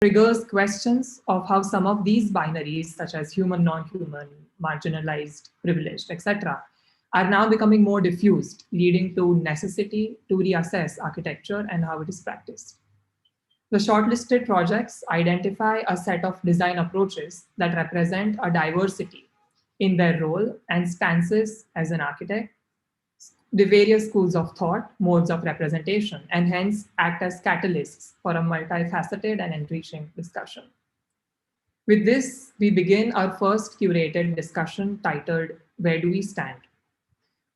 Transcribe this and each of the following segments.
triggers questions of how some of these binaries, such as human, non-human, marginalized, privileged, etc., are now becoming more diffused, leading to necessity to reassess architecture and how it is practiced. The shortlisted projects identify a set of design approaches that represent a diversity in their role and stances as an architect, the various schools of thought, modes of representation, and hence act as catalysts for a multifaceted and enriching discussion. With this, we begin our first curated discussion titled, Where Do We Stand?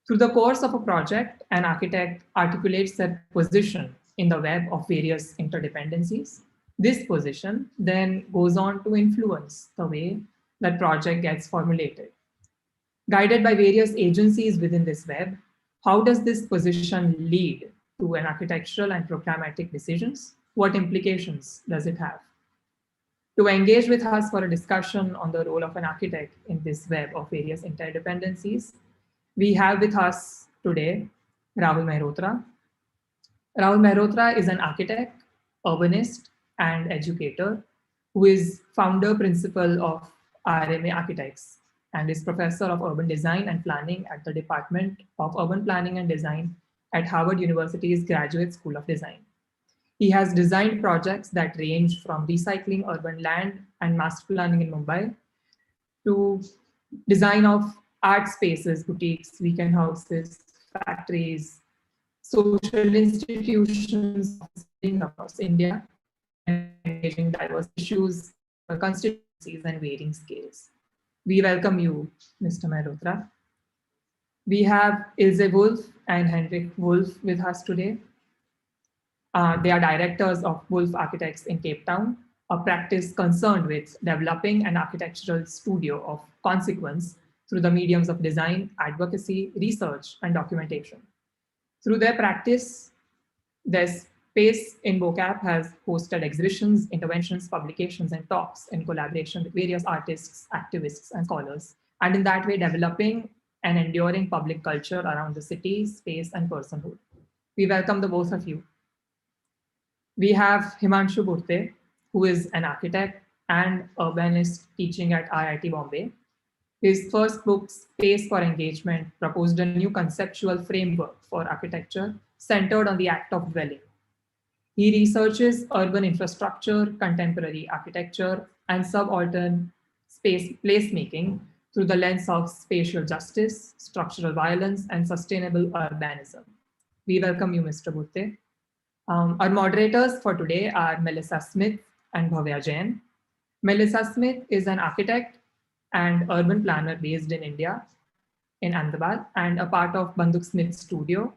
Through the course of a project, an architect articulates their position in the web of various interdependencies. This position then goes on to influence the way that project gets formulated. Guided by various agencies within this web, how does this position lead to an architectural and programmatic decisions? What implications does it have? To engage with us for a discussion on the role of an architect in this web of various interdependencies, we have with us today Rahul Mehrotra. Rahul Mehrotra is an architect, urbanist, and educator who is founder principal of RMA Architects and is professor of urban design and planning at the Department of Urban Planning and Design at Harvard University's Graduate School of Design. He has designed projects that range from recycling urban land and master planning in Mumbai to design of art spaces, boutiques, weekend houses, factories, social institutions across India, and engaging diverse issues, constituencies, and varying scales. We welcome you, Mr. Mehrotra. We have Ilze Wolff and Henrik Wolff with us today. They are directors of Wolff Architects in Cape Town, a practice concerned with developing an architectural studio of consequence through the mediums of design, advocacy, research, and documentation. Through their practice, their space in vocab has hosted exhibitions, interventions, publications, and talks in collaboration with various artists, activists, and scholars, and in that way developing an enduring public culture around the city, space, and personhood. We welcome the both of you. We have Himanshu Burte, who is an architect and urbanist teaching at IIT Bombay. His first book, Space for Engagement, proposed a new conceptual framework for architecture centered on the act of dwelling. He researches urban infrastructure, contemporary architecture, and subaltern space placemaking through the lens of spatial justice, structural violence, and sustainable urbanism. We welcome you, Mr. Burte. Our moderators for today are Melissa Smith and Bhavya Jain. Melissa Smith is an architect and urban planner based in India, in Ahmedabad, and a part of Banduk Smith Studio,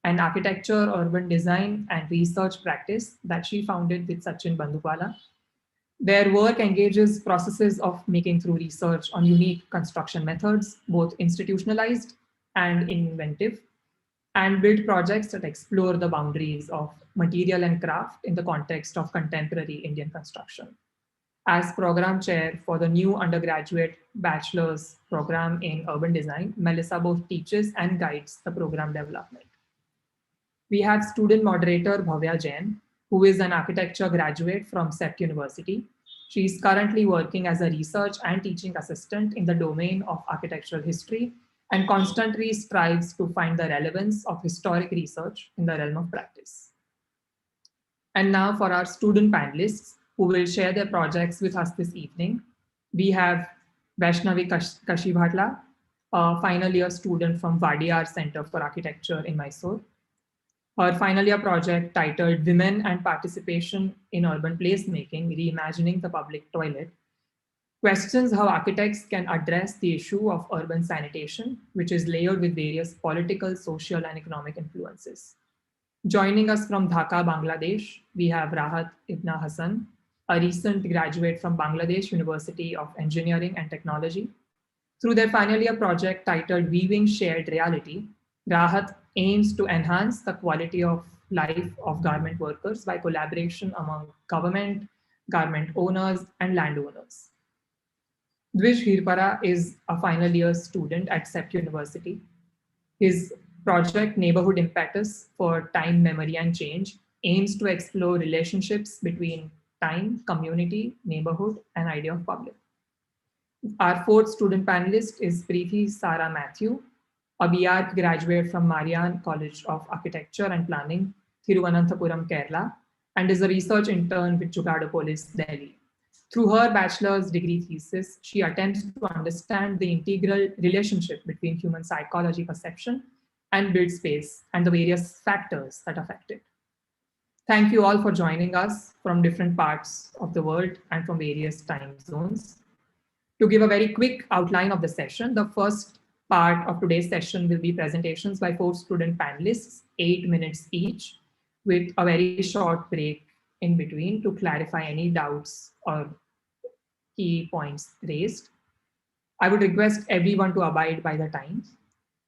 an architecture, urban design, and research practice that she founded with Sachin Bandhukwala. Their work engages processes of making through research on unique construction methods, both institutionalized and inventive, and build projects that explore the boundaries of material and craft in the context of contemporary Indian construction. As program chair for the new undergraduate bachelor's program in urban design, Melissa both teaches and guides the program development. We have student moderator Bhavya Jain, who is an architecture graduate from CEPT University. She is currently working as a research and teaching assistant in the domain of architectural history and constantly strives to find the relevance of historic research in the realm of practice. And now for our student panelists who will share their projects with us this evening. We have Vaishnavi Kasibhatla, a final year student from Vadiyar Center for Architecture in Mysore. Her final year project titled Women and Participation in Urban Placemaking, Reimagining the Public Toilet, questions how architects can address the issue of urban sanitation, which is layered with various political, social, and economic influences. Joining us from Dhaka, Bangladesh, we have Rahat Ibna Hasan, a recent graduate from Bangladesh University of Engineering and Technology. Through their final year project titled Weaving Shared Reality, Rahat aims to enhance the quality of life of garment workers by collaboration among government, garment owners, and landowners. Dwij Hirpara is a final year student at CEPT University. His project Neighborhood Impetus for Time, Memory, and Change aims to explore relationships between time, community, neighborhood, and idea of public. Our fourth student panelist is Preethi Sara Mathew, a BArch graduate from Marian College of Architecture and Planning, Thiruvananthapuram, Kerala, and is a research intern with Jugaad Delhi. Through her bachelor's degree thesis, she attempts to understand the integral relationship between human psychology perception and build space and the various factors that affect it. Thank you all for joining us from different parts of the world and from various time zones. To give a very quick outline of the session, the first part of today's session will be presentations by 4 student panelists, 8 minutes each, with a very short break in between to clarify any doubts or key points raised. I would request everyone to abide by the time.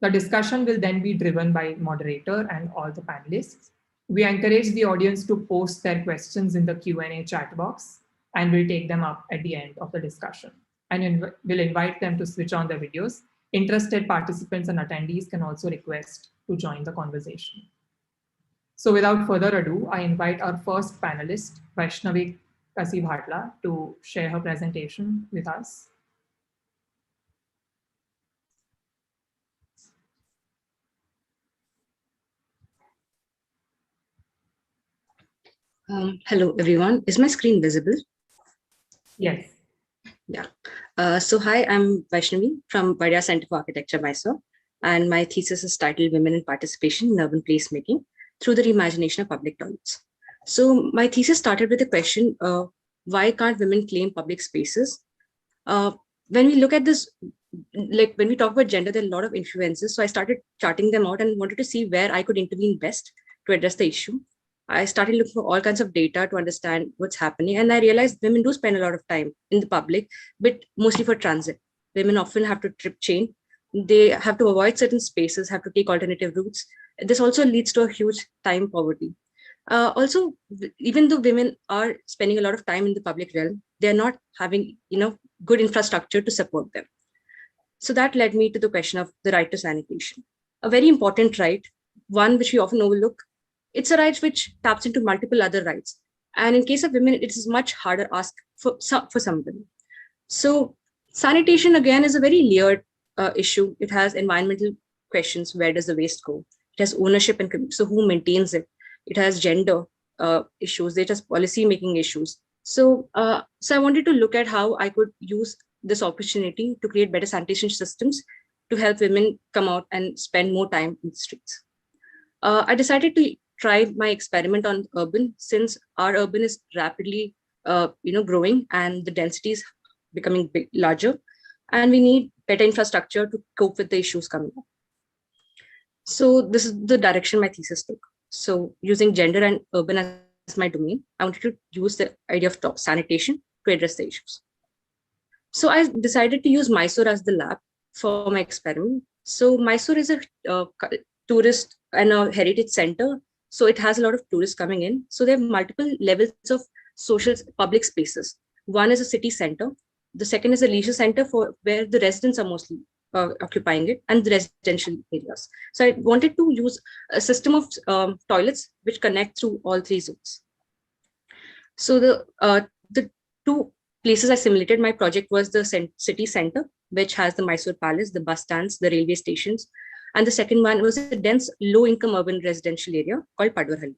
The discussion will then be driven by moderator and all the panelists. We encourage the audience to post their questions in the Q&A chat box, and we'll take them up at the end of the discussion. And we'll invite them to switch on their videos. Interested participants and attendees can also request to join the conversation. So without further ado, I invite our first panelist, Vaishnavi Kasibhatla, to share her presentation with us. Hello, everyone. Is my screen visible? Yes. Yeah. So hi, I'm Vaishnavi from Bhavya Center for Architecture, Mysore. And my thesis is titled Women in Participation in Urban Placemaking through the Reimagination of Public Toilets. So my thesis started with the question, why can't women claim public spaces? When we look at this, like when we talk about gender, there are a lot of influences. So I started charting them out and wanted to see where I could intervene best to address the issue. I started looking for all kinds of data to understand what's happening. And I realized women do spend a lot of time in the public, but mostly for transit. Women often have to trip chain. They have to avoid certain spaces, have to take alternative routes. This also leads to a huge time poverty. Also, even though women are spending a lot of time in the public realm, they're not having good infrastructure to support them. So that led me to the question of the right to sanitation. A very important right, one which we often overlook. It's a right which taps into multiple other rights. And in case of women, it is much harder ask for some women. So sanitation, again, is a very layered issue. It has environmental questions. Where does the waste go? It has ownership and so who maintains it? It has gender issues. It has policy making issues. So I wanted to look at how I could use this opportunity to create better sanitation systems to help women come out and spend more time in the streets. I decided to try my experiment on urban, since our urban is rapidly growing and the density is becoming larger, and we need better infrastructure to cope with the issues coming up. So this is the direction my thesis took. So using gender and urban as my domain, I wanted to use the idea of sanitation to address the issues. So I decided to use Mysore as the lab for my experiment. So Mysore is a tourist and a heritage center. So it has a lot of tourists coming in. So there are multiple levels of social public spaces. One is a city center. The second is a leisure center for where the residents are mostly occupying it, and the residential areas. So I wanted to use a system of toilets which connect through all 3 zones. So the 2 places I simulated my project was the city center, which has the Mysore Palace, the bus stands, the railway stations. And the second one was a dense, low-income urban residential area called Padwarhalli.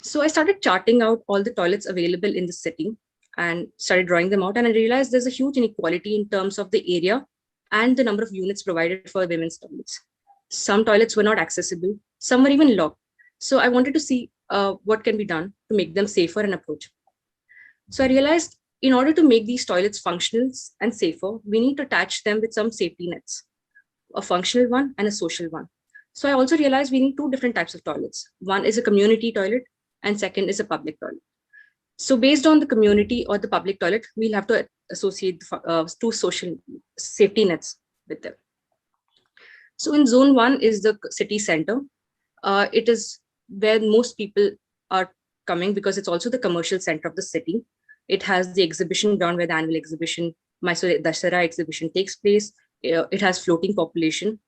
So I started charting out all the toilets available in the city and started drawing them out. And I realized there's a huge inequality in terms of the area and the number of units provided for women's toilets. Some toilets were not accessible. Some were even locked. So I wanted to see what can be done to make them safer and approachable. So I realized in order to make these toilets functional and safer, we need to attach them with some safety nets, a functional one and a social one. So I also realized we need 2 different types of toilets. One is a community toilet and second is a public toilet. So based on the community or the public toilet, we'll have to associate 2 social safety nets with them. So in zone 1 is the city center. It is where most people are coming because it's also the commercial center of the city. It has the exhibition ground where the annual exhibition, Mysore Dasara exhibition takes place. It has floating population.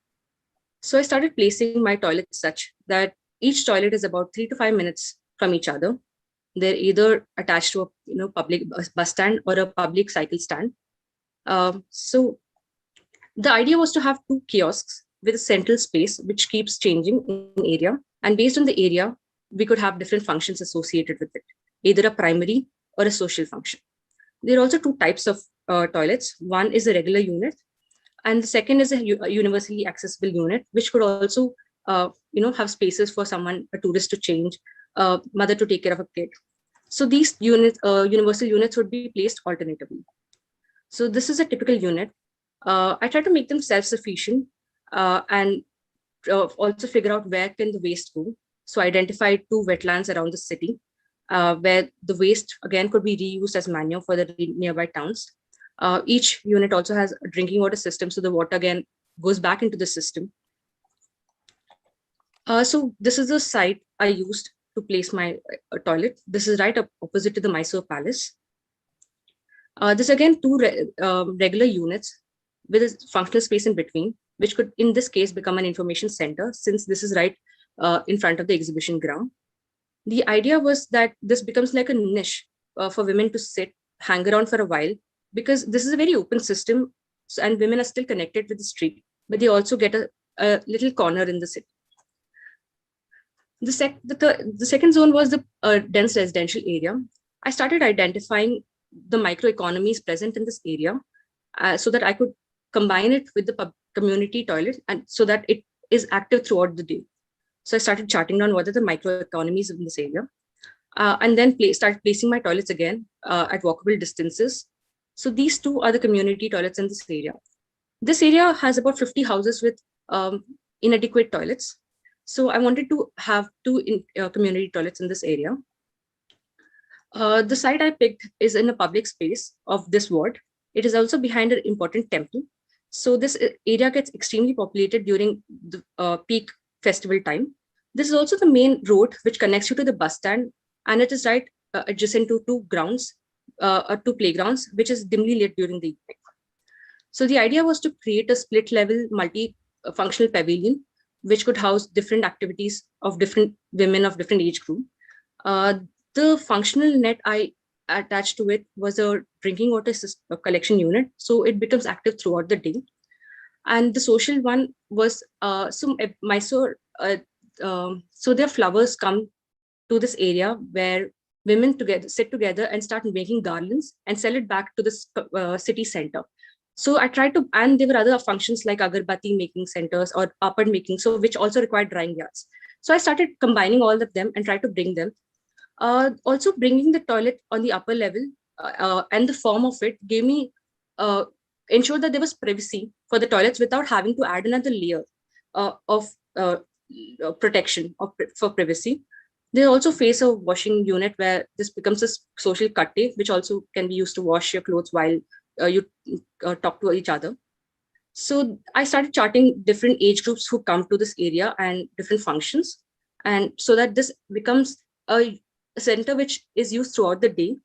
So I started placing my toilets such that each toilet is about 3 to 5 minutes from each other. They're either attached to a public bus stand or a public cycle stand. So the idea was to have 2 kiosks with a central space which keeps changing in area, and based on the area, we could have different functions associated with it, either a primary or a social function. There are also 2 types of toilets. One is a regular unit, and the second is a universally accessible unit, which could also have spaces for someone, a tourist, to change, mother to take care of a kid. So these universal units would be placed alternatively. So this is a typical unit. I try to make them self-sufficient and also figure out where can the waste go. So identify 2 wetlands around the city where the waste again could be reused as manure for the nearby towns. Each unit also has a drinking water system, so the water again goes back into the system. So this is the site I used to place my toilet. This is right opposite to the Mysore Palace. This again 2 regular units with a functional space in between, which could in this case become an information center, since this is right in front of the exhibition ground. The idea was that this becomes like a niche for women to sit, hang around for a while, because this is a very open system and women are still connected with the street, but they also get a little corner in the city. The second zone was the dense residential area. I started identifying the microeconomies present in this area so that I could combine it with the community toilet, and so that it is active throughout the day. So I started charting down what are the microeconomies in this area, and then started placing my toilets again at walkable distances. So these 2 are the community toilets in this area. This area has about 50 houses with inadequate toilets. So I wanted to have 2 community toilets in this area. The site I picked is in a public space of this ward. It is also behind an important temple. So this area gets extremely populated during the peak festival time. This is also the main road which connects you to the bus stand, and it is right adjacent to 2 grounds, 2 playgrounds, which is dimly lit during the evening. So the idea was to create a split level multi-functional pavilion, which could house different activities of different women of different age group. The functional net I attached to it was a drinking water collection unit, so it becomes active throughout the day. And the social one was Mysore. So their flowers come to this area where women sit together and start making garlands and sell it back to the city center. So I tried to, and there were other functions like agarbatti making centers or papad making, so which also required drying yards. So I started combining all of them and tried to bring them. Also bringing the toilet on the upper level and the form of it gave me ensured that there was privacy for the toilets without having to add another layer of protection for privacy. They also face a washing unit where this becomes a social cutte, which also can be used to wash your clothes while you talk to each other. So I started charting different age groups who come to this area and different functions, and so that this becomes a center which is used throughout the day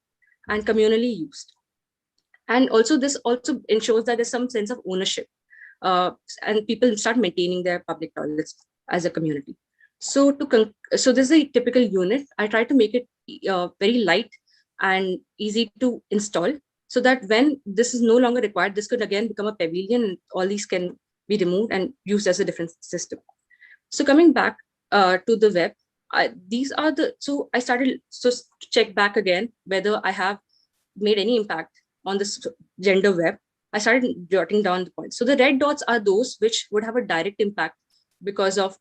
and communally used. And also this also ensures that there's some sense of ownership and people start maintaining their public toilets as a community. So so this is a typical unit. I try to make it very light and easy to install, so that when this is no longer required, this could again become a pavilion and all these can be removed and used as a different system. So coming back to the web, so I started to check back again whether I have made any impact on this gender web. I started jotting down the points. So the red dots are those which would have a direct impact because of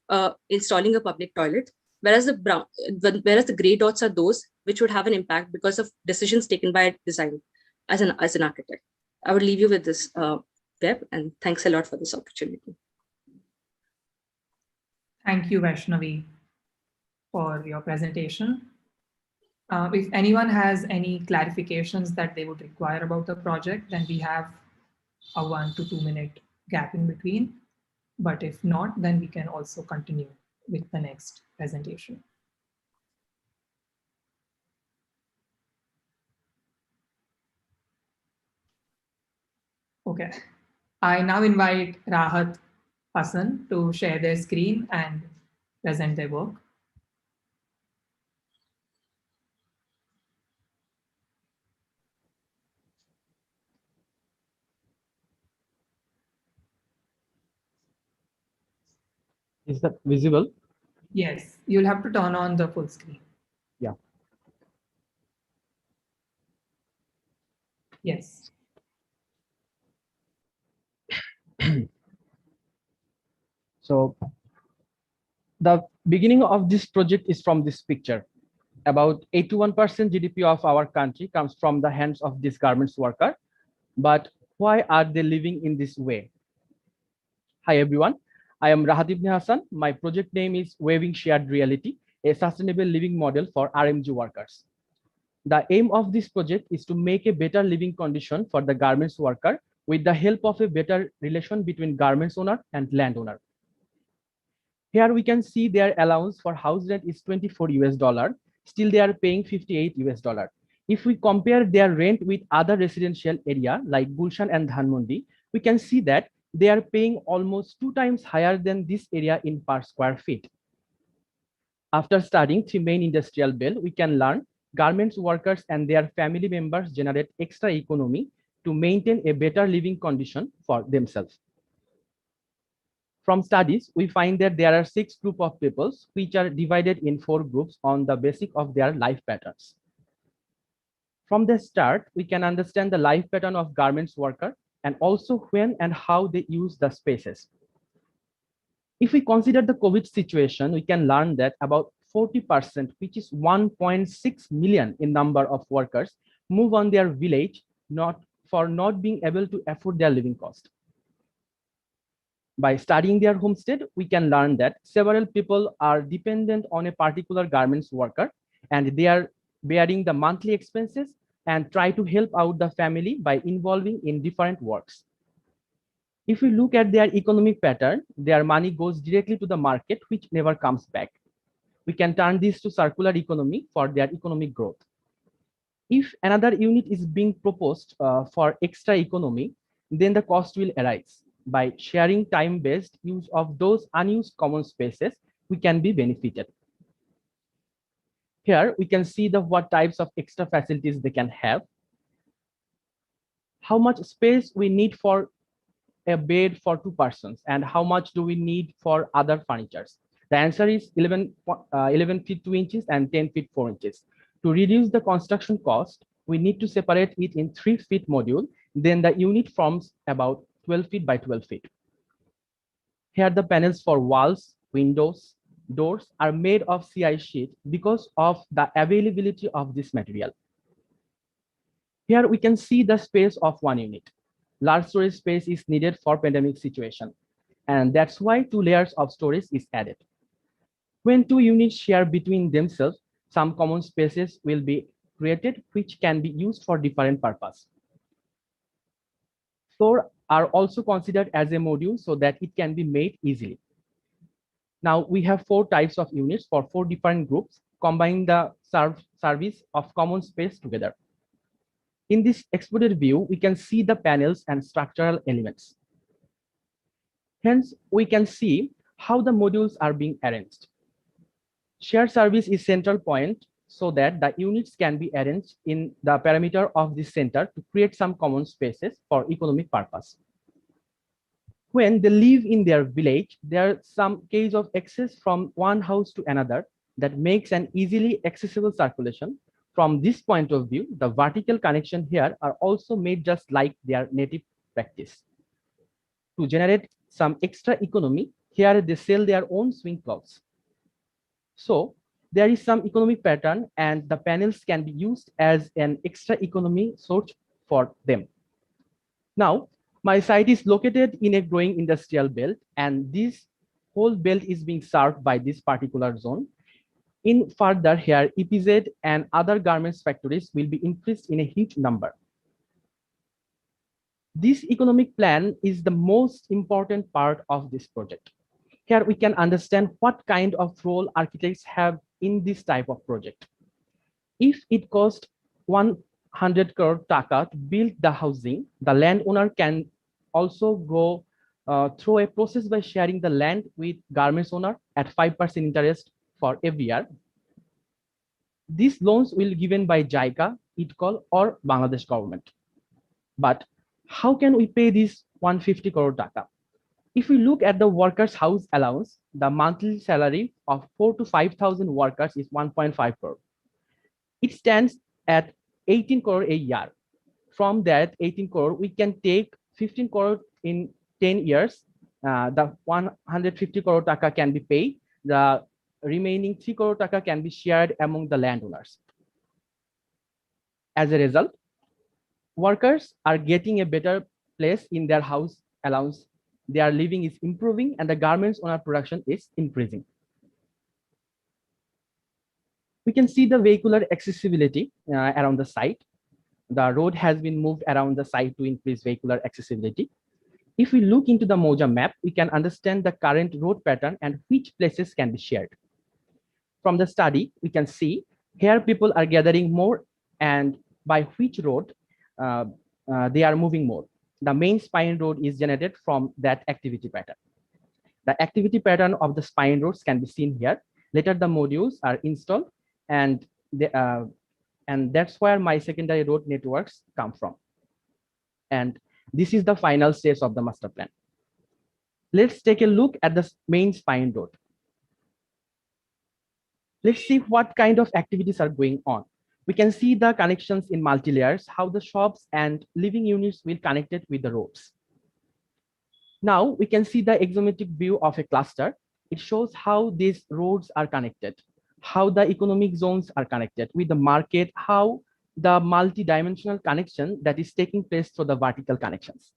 installing a public toilet, whereas the gray dots are those which would have an impact because of decisions taken by design as an architect. I would leave you with this web, and thanks a lot for this opportunity. Thank you, Vaishnavi, for your presentation. If anyone has any clarifications that they would require about the project, then we have a 1 to 2 minute gap in between. But if not, then we can also continue with the next presentation. Okay, I now invite Rahat, Hasan to share their screen and present their work. Is that visible? Yes, you'll have to turn on the full screen. Yeah. Yes. So the beginning of this project is from this picture. About 81% GDP of our country comes from the hands of these garments worker. But why are they living in this way? Hi everyone, I am Rahat Hasan. My project name is Waving Shared Reality, a sustainable living model for RMG workers. The aim of this project is to make a better living condition for the garments worker with the help of a better relation between garments owner and landowner. Here we can see their allowance for house rent is 24 US dollar. Still they are paying 58 US dollar. If we compare their rent with other residential area like Gulshan and Dhanmondi, we can see that they are paying almost 2 times higher than this area in per square feet. After studying 3 main industrial belt, we can learn garments workers and their family members generate extra economy to maintain a better living condition for themselves. From studies, we find that there are 6 groups of peoples which are divided in 4 groups on the basis of their life patterns. From the start, we can understand the life pattern of garments worker and also when and how they use the spaces. If we consider the COVID situation, we can learn that about 40%, which is 1.6 million in number of workers, move on their village not being able to afford their living cost. By studying their homestead, we can learn that several people are dependent on a particular garments worker and they are bearing the monthly expenses and try to help out the family by involving in different works. If we look at their economic pattern, their money goes directly to the market, which never comes back. We can turn this to circular economy for their economic growth. If another unit is being proposed for extra economy, then the cost will arise. By sharing time-based use of those unused common spaces, we can be benefited. Here we can see what types of extra facilities they can have, how much space we need for a bed for 2 persons, and how much do we need for other furnitures. The answer is 11 feet 2 inches and 10 feet 4 inches. To reduce the construction cost, we need to separate it in 3 feet module. Then the unit forms about 12 feet by 12 feet. Here the panels for walls, windows, doors are made of CI sheet because of the availability of this material. Here we can see the space of one unit. Large storage space is needed for pandemic situation. And that's why 2 layers of storage is added. When 2 units share between themselves, some common spaces will be created which can be used for different purpose. Floor are also considered as a module so that it can be made easily. Now we have 4 types of units for 4 different groups, combining the service of common space together. In this exploded view, we can see the panels and structural elements. Hence, we can see how the modules are being arranged. Shared service is central point so that the units can be arranged in the parameter of this center to create some common spaces for economic purpose. When they live in their village, there are some case of access from one house to another that makes an easily accessible circulation. From this point of view, the vertical connection here are also made just like their native practice. To generate some extra economy, here they sell their own swing clothes. So there is some economic pattern and the panels can be used as an extra economy source for them. Now, my site is located in a growing industrial belt and this whole belt is being served by this particular zone. In further here, EPZ and other garments factories will be increased in a huge number. This economic plan is the most important part of this project. Here we can understand what kind of role architects have in this type of project. If it costs 100 crore taka to build the housing, the landowner can also go through a process by sharing the land with garments owner at 5% interest for every year. These loans will be given by JICA, ITCOL, or Bangladesh government. But how can we pay this 150 crore taka? If we look at the workers' house allowance, the monthly salary of 4 to 5,000 workers is 1.5 crore. It stands at 18 crore a year. From that 18 crore, we can take 15 crore in 10 years. The 150 crore taka can be paid. The remaining 3 crore taka can be shared among the landowners. As a result, workers are getting a better place in their house allowance. Their living is improving and the garments owner production is increasing. We can see the vehicular accessibility around the site. The road has been moved around the site to increase vehicular accessibility. If we look into the Moja map, we can understand the current road pattern and which places can be shared. From the study, we can see here people are gathering more and by which road they are moving more. The main spine road is generated from that activity pattern. The activity pattern of the spine roads can be seen here. Later, the modules are installed and that's where my secondary road networks come from. And this is the final stage of the master plan. Let's take a look at the main spine road. Let's see what kind of activities are going on. We can see the connections in multi-layers, how the shops and living units will connect it with the roads. Now we can see the axiomatic view of a cluster. It shows how these roads are connected, how the economic zones are connected with the market, how the multi-dimensional connection that is taking place through the vertical connections.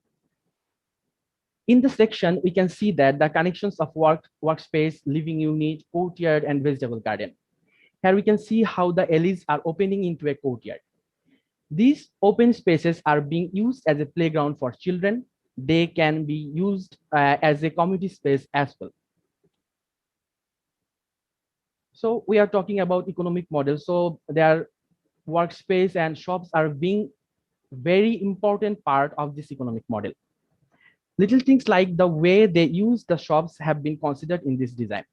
In the section, we can see that the connections of workspace, living unit, courtyard, and vegetable garden. Here we can see how the alleys are opening into a courtyard. These open spaces are being used as a playground for children. They can be used as a community space as well. So we are talking about economic models. So their workspace and shops are being very important part of this economic model. Little things like the way they use the shops have been considered in this design.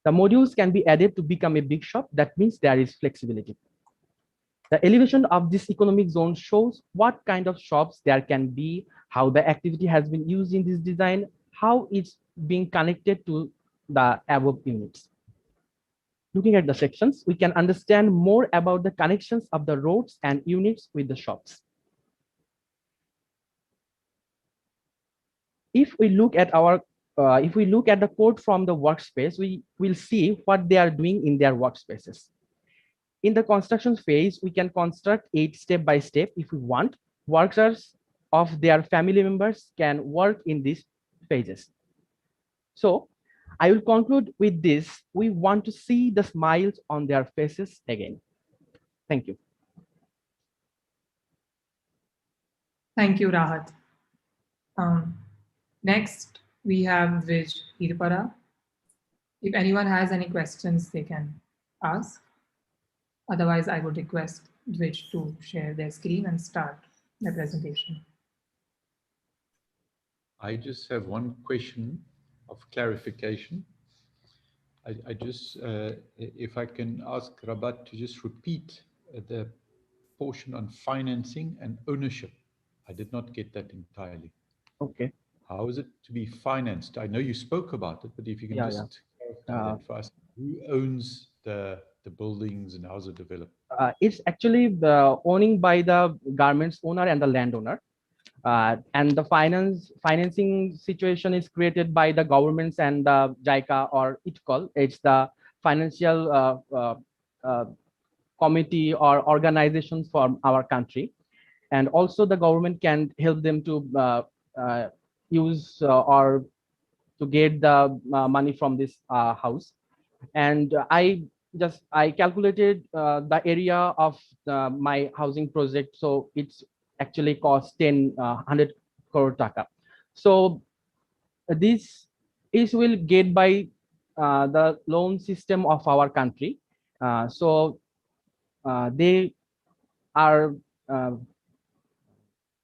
The modules can be added to become a big shop. That means there is flexibility. The elevation of this economic zone shows what kind of shops there can be, how the activity has been used in this design, how it's being connected to the above units. Looking at the sections, we can understand more about the connections of the roads and units with the shops. If we look at the code from the workspace, we will see what they are doing in their workspaces. In the construction phase, we can construct it step by step. If we want, workers of their family members can work in these phases. So I will conclude with this. We want to see the smiles on their faces again. Thank you. Thank you, Rahat. Next, we have Dwij, Hirpara. If anyone has any questions, they can ask. Otherwise, I would request Dwij to share their screen and start the presentation. I just have one question of clarification. I just, if I can ask Rabat to just repeat the portion on financing and ownership. I did not get that entirely. Okay. How is it to be financed? I know you spoke about it, but if you can clarify that for us. Who owns the buildings and how's it developed? It's actually owning by the garments owner and the landowner. And the financing situation is created by the governments and the JICA or ITCOL. It's the financial committee or organizations from our country. And also the government can help them to use or to get the money from this house. And I calculated the area of my housing project. So it's actually cost 100 crore taka. So this will get by the loan system of our country. So they are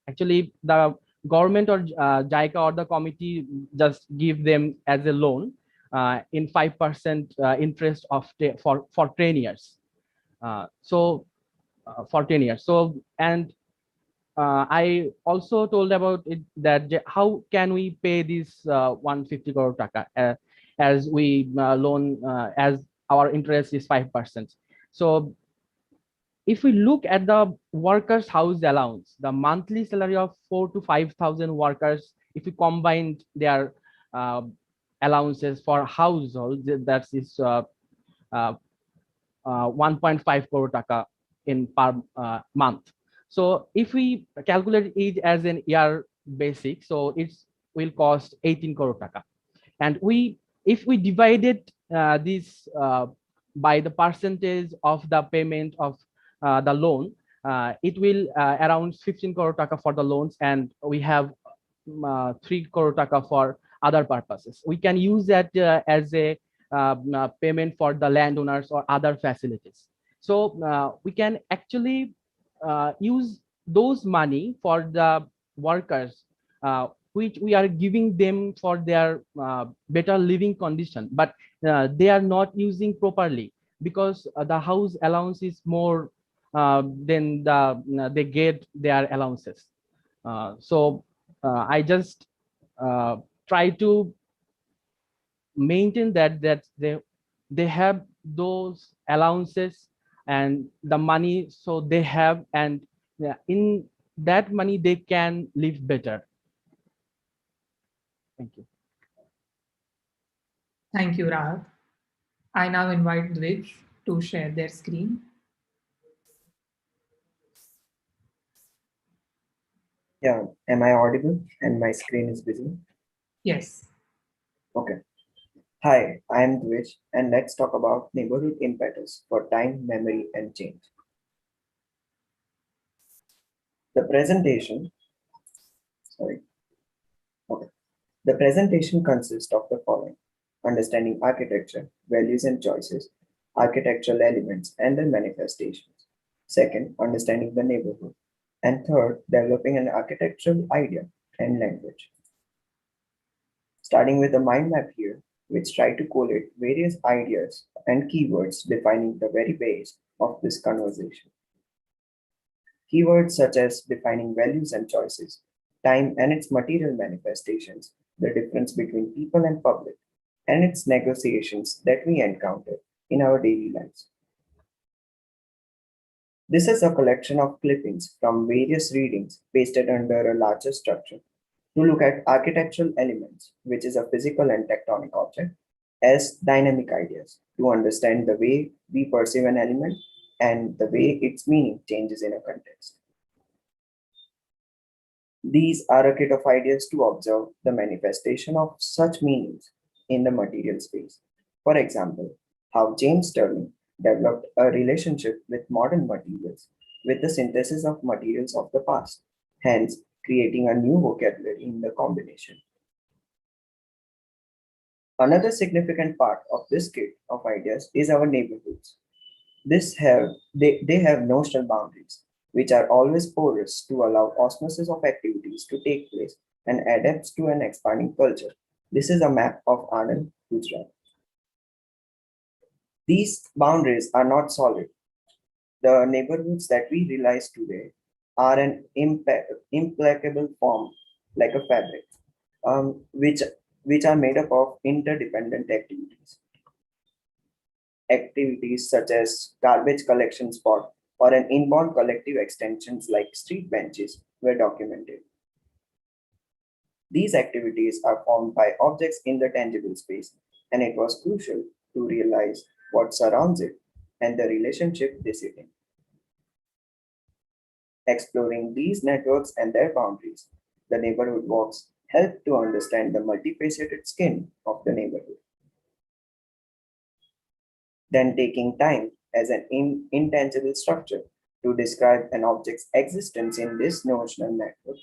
actually the government or JICA or the committee just give them as a loan in 5% interest of for 10 years. For 10 years. So, and I also told about it that how can we pay this 150 crore taka as we loan as our interest is 5%. So if we look at the workers' house allowance, the monthly salary of 4 to 5,000 workers, if we combine their uh, allowances for household, that is uh, 1.5 crore taka in per month. So if we calculate it as an year basic, so it will cost 18 crore taka. And if we divided this by the percentage of the payment of the loan, it will around 15 crore taka for the loans, and we have 3 crore taka for other purposes. We can use that as a payment for the landowners or other facilities. So we can actually use those money for the workers, which we are giving them for their better living condition, but they are not using properly because the house allowance is more than they get their allowances. So I just try to maintain that they have those allowances and the money, so they have, and in that money they can live better. Thank you. Thank you, Rahat. I now invite Dwij to share their screen. Yeah, am I audible and my screen is busy? Yes. Okay. Hi, I am Dwij, and let's talk about neighborhood impetus for time, memory, and change. The presentation, sorry, okay. The presentation consists of the following: understanding architecture, values and choices, architectural elements and their manifestations. Second, understanding the neighborhood. And third, developing an architectural idea and language. Starting with a mind map here, which try to collate various ideas and keywords defining the very base of this conversation. Keywords such as defining values and choices, time and its material manifestations, the difference between people and public, and its negotiations that we encounter in our daily lives. This is a collection of clippings from various readings pasted under a larger structure to look at architectural elements, which is a physical and tectonic object, as dynamic ideas to understand the way we perceive an element and the way its meaning changes in a context. These are a kit of ideas to observe the manifestation of such meanings in the material space. For example, how James Stirling developed a relationship with modern materials with the synthesis of materials of the past, hence creating a new vocabulary in the combination. Another significant part of this kit of ideas is our neighborhoods. They have notional boundaries, which are always porous to allow osmosis of activities to take place and adapts to an expanding culture. This is a map of Anand Gujarat. These boundaries are not solid. The neighborhoods that we realize today are an implacable form, like a fabric, which are made up of interdependent activities. Activities such as garbage collection spot or an inbound collective extensions like street benches were documented. These activities are formed by objects in the tangible space, and it was crucial to realize what surrounds it and the relationship they sit in. Exploring these networks and their boundaries, the neighborhood walks help to understand the multifaceted skin of the neighborhood. Then taking time as an intangible structure to describe an object's existence in this notional network,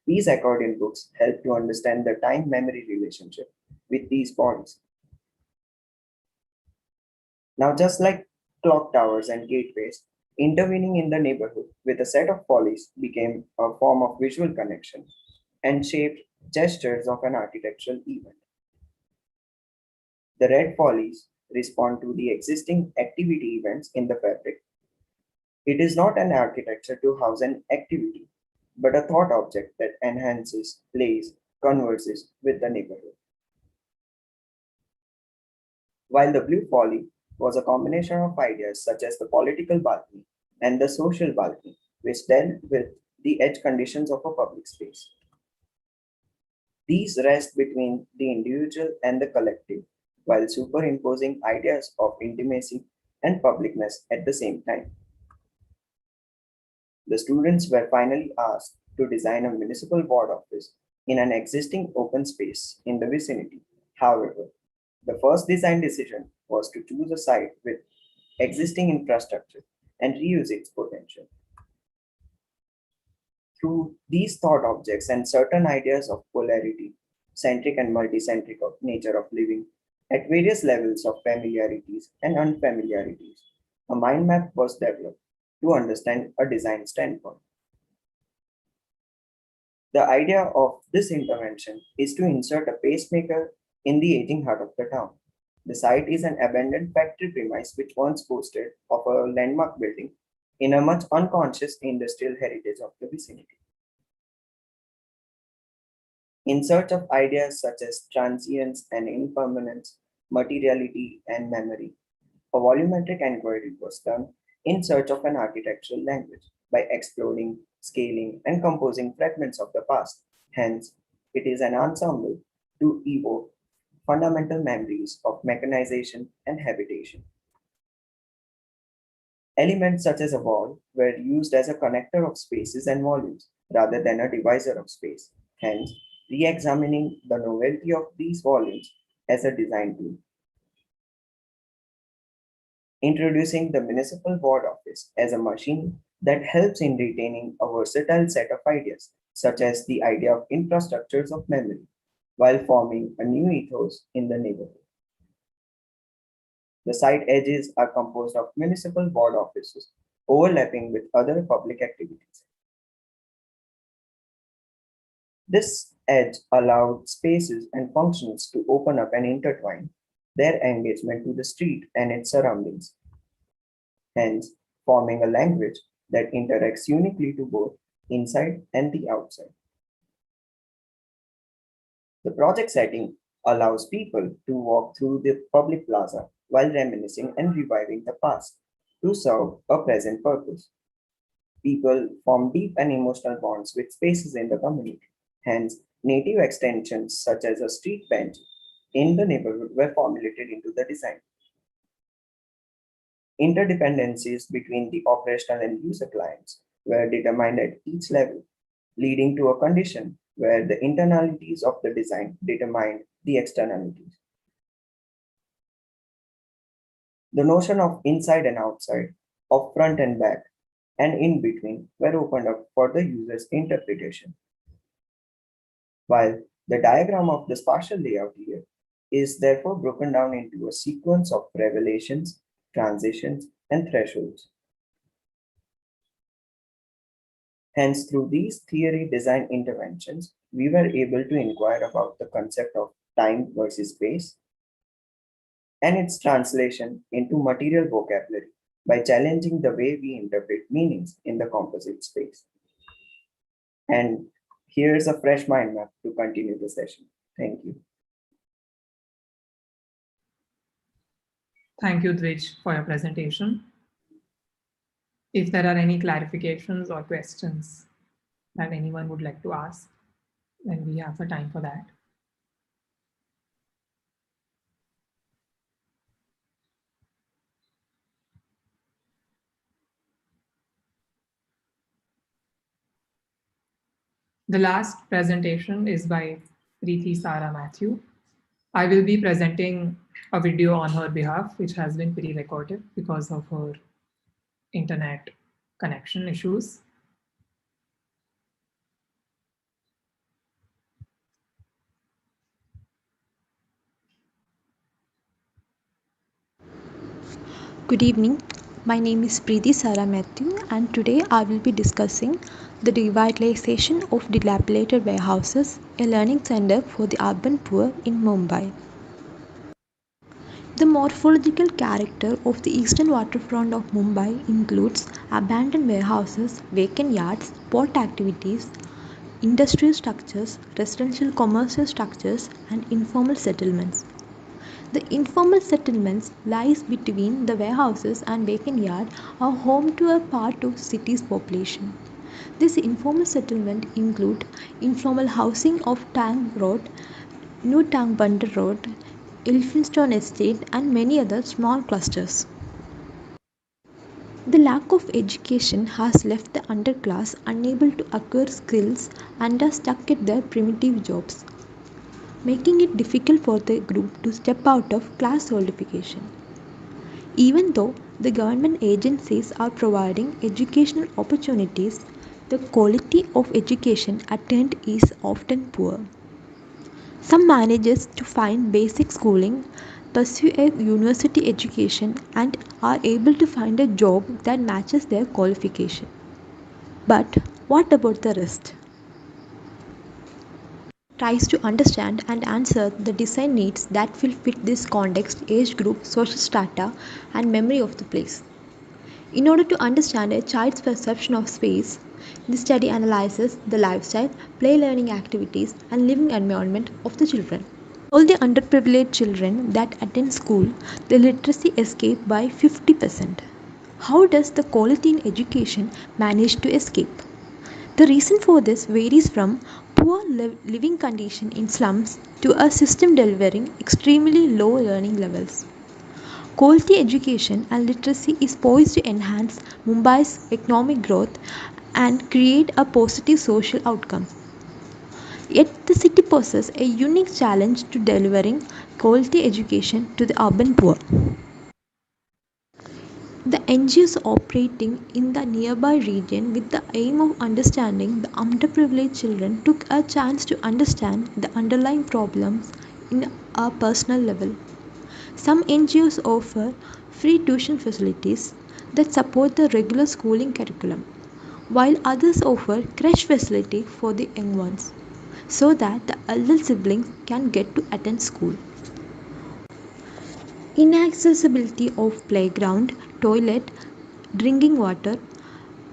these accordion books help to understand the time-memory relationship with these points. Now, just like clock towers and gateways, intervening in the neighborhood with a set of follies became a form of visual connection and shaped gestures of an architectural event. The red follies respond to the existing activity events in the fabric. It is not an architecture to house an activity, but a thought object that enhances, plays, converses with the neighborhood. While the blue folly was a combination of ideas such as the political balcony and the social balcony, which dealt with the edge conditions of a public space. These rest between the individual and the collective, while superimposing ideas of intimacy and publicness at the same time. The students were finally asked to design a municipal ward office in an existing open space in the vicinity. However, the first design decision was to choose a site with existing infrastructure and reuse its potential. Through these thought objects and certain ideas of polarity, centric and multicentric of nature of living, at various levels of familiarities and unfamiliarities, a mind map was developed to understand a design standpoint. The idea of this intervention is to insert a pacemaker in the aging heart of the town. The site is an abandoned factory premise which once boasted of a landmark building in a much unconscious industrial heritage of the vicinity. In search of ideas such as transience and impermanence, materiality and memory, a volumetric inquiry was done in search of an architectural language by exploring, scaling, and composing fragments of the past. Hence, it is an ensemble to evoke fundamental memories of mechanization and habitation. Elements such as a wall were used as a connector of spaces and volumes rather than a divisor of space, hence, re examining the novelty of these volumes as a design tool. Introducing the municipal ward office as a machine that helps in retaining a versatile set of ideas, such as the idea of infrastructures of memory, while forming a new ethos in the neighborhood. The site edges are composed of municipal ward offices overlapping with other public activities. This edge allowed spaces and functions to open up and intertwine their engagement to the street and its surroundings, hence forming a language that interacts uniquely to both inside and the outside. The project setting allows people to walk through the public plaza while reminiscing and reviving the past to serve a present purpose. People form deep and emotional bonds with spaces in the community. Hence, native extensions such as a street bench in the neighborhood were formulated into the design. Interdependencies between the operational and user clients were determined at each level, leading to a condition where the internalities of the design determined the externalities. The notion of inside and outside, of front and back, and in between were opened up for the user's interpretation. While the diagram of the spatial layout here is therefore broken down into a sequence of revelations, transitions, and thresholds. Hence, through these theory design interventions, we were able to inquire about the concept of time versus space and its translation into material vocabulary by challenging the way we interpret meanings in the composite space. And here's a fresh mind map to continue the session. Thank you. Thank you, Dwij, for your presentation. If there are any clarifications or questions that anyone would like to ask, then we have the time for that. The last presentation is by Preeti Mathew. I will be presenting a video on her behalf, which has been pre-recorded because of her internet connection issues. Good evening. My name is Preeti Mathew, and today I will be discussing the revitalization of dilapidated warehouses, a learning center for the urban poor in Mumbai. The morphological character of the eastern waterfront of Mumbai includes abandoned warehouses, vacant yards, port activities, industrial structures, residential commercial structures, and informal settlements. The informal settlements lies between the warehouses and vacant yard are home to a part of city's population. This informal settlement include informal housing of Tank Road, New Tank Bandar Road, Elphinstone Estate, and many other small clusters. The lack of education has left the underclass unable to acquire skills and are stuck at their primitive jobs, making it difficult for the group to step out of class solidification. Even though the government agencies are providing educational opportunities, the quality of education attained is often poor. Some manage to find basic schooling, pursue a university education, and are able to find a job that matches their qualification. But what about the rest? Tries to understand and answer the design needs that will fit this context, age group, social strata, and memory of the place. In order to understand a child's perception of space, the study analyzes the lifestyle, play learning activities, and living environment of the children. All the underprivileged children that attend school, the literacy escape by 50%. How does the quality in education manage to escape? The reason for this varies from poor living condition in slums to a system delivering extremely low learning levels. Quality education and literacy is poised to enhance Mumbai's economic growth and create a positive social outcome. Yet the city poses a unique challenge to delivering quality education to the urban poor. The NGOs operating in the nearby region with the aim of understanding the underprivileged children took a chance to understand the underlying problems in a personal level. Some NGOs offer free tuition facilities that support the regular schooling curriculum, while others offer creche facility for the young ones, so that the elder siblings can get to attend school. Inaccessibility of playground, toilet, drinking water,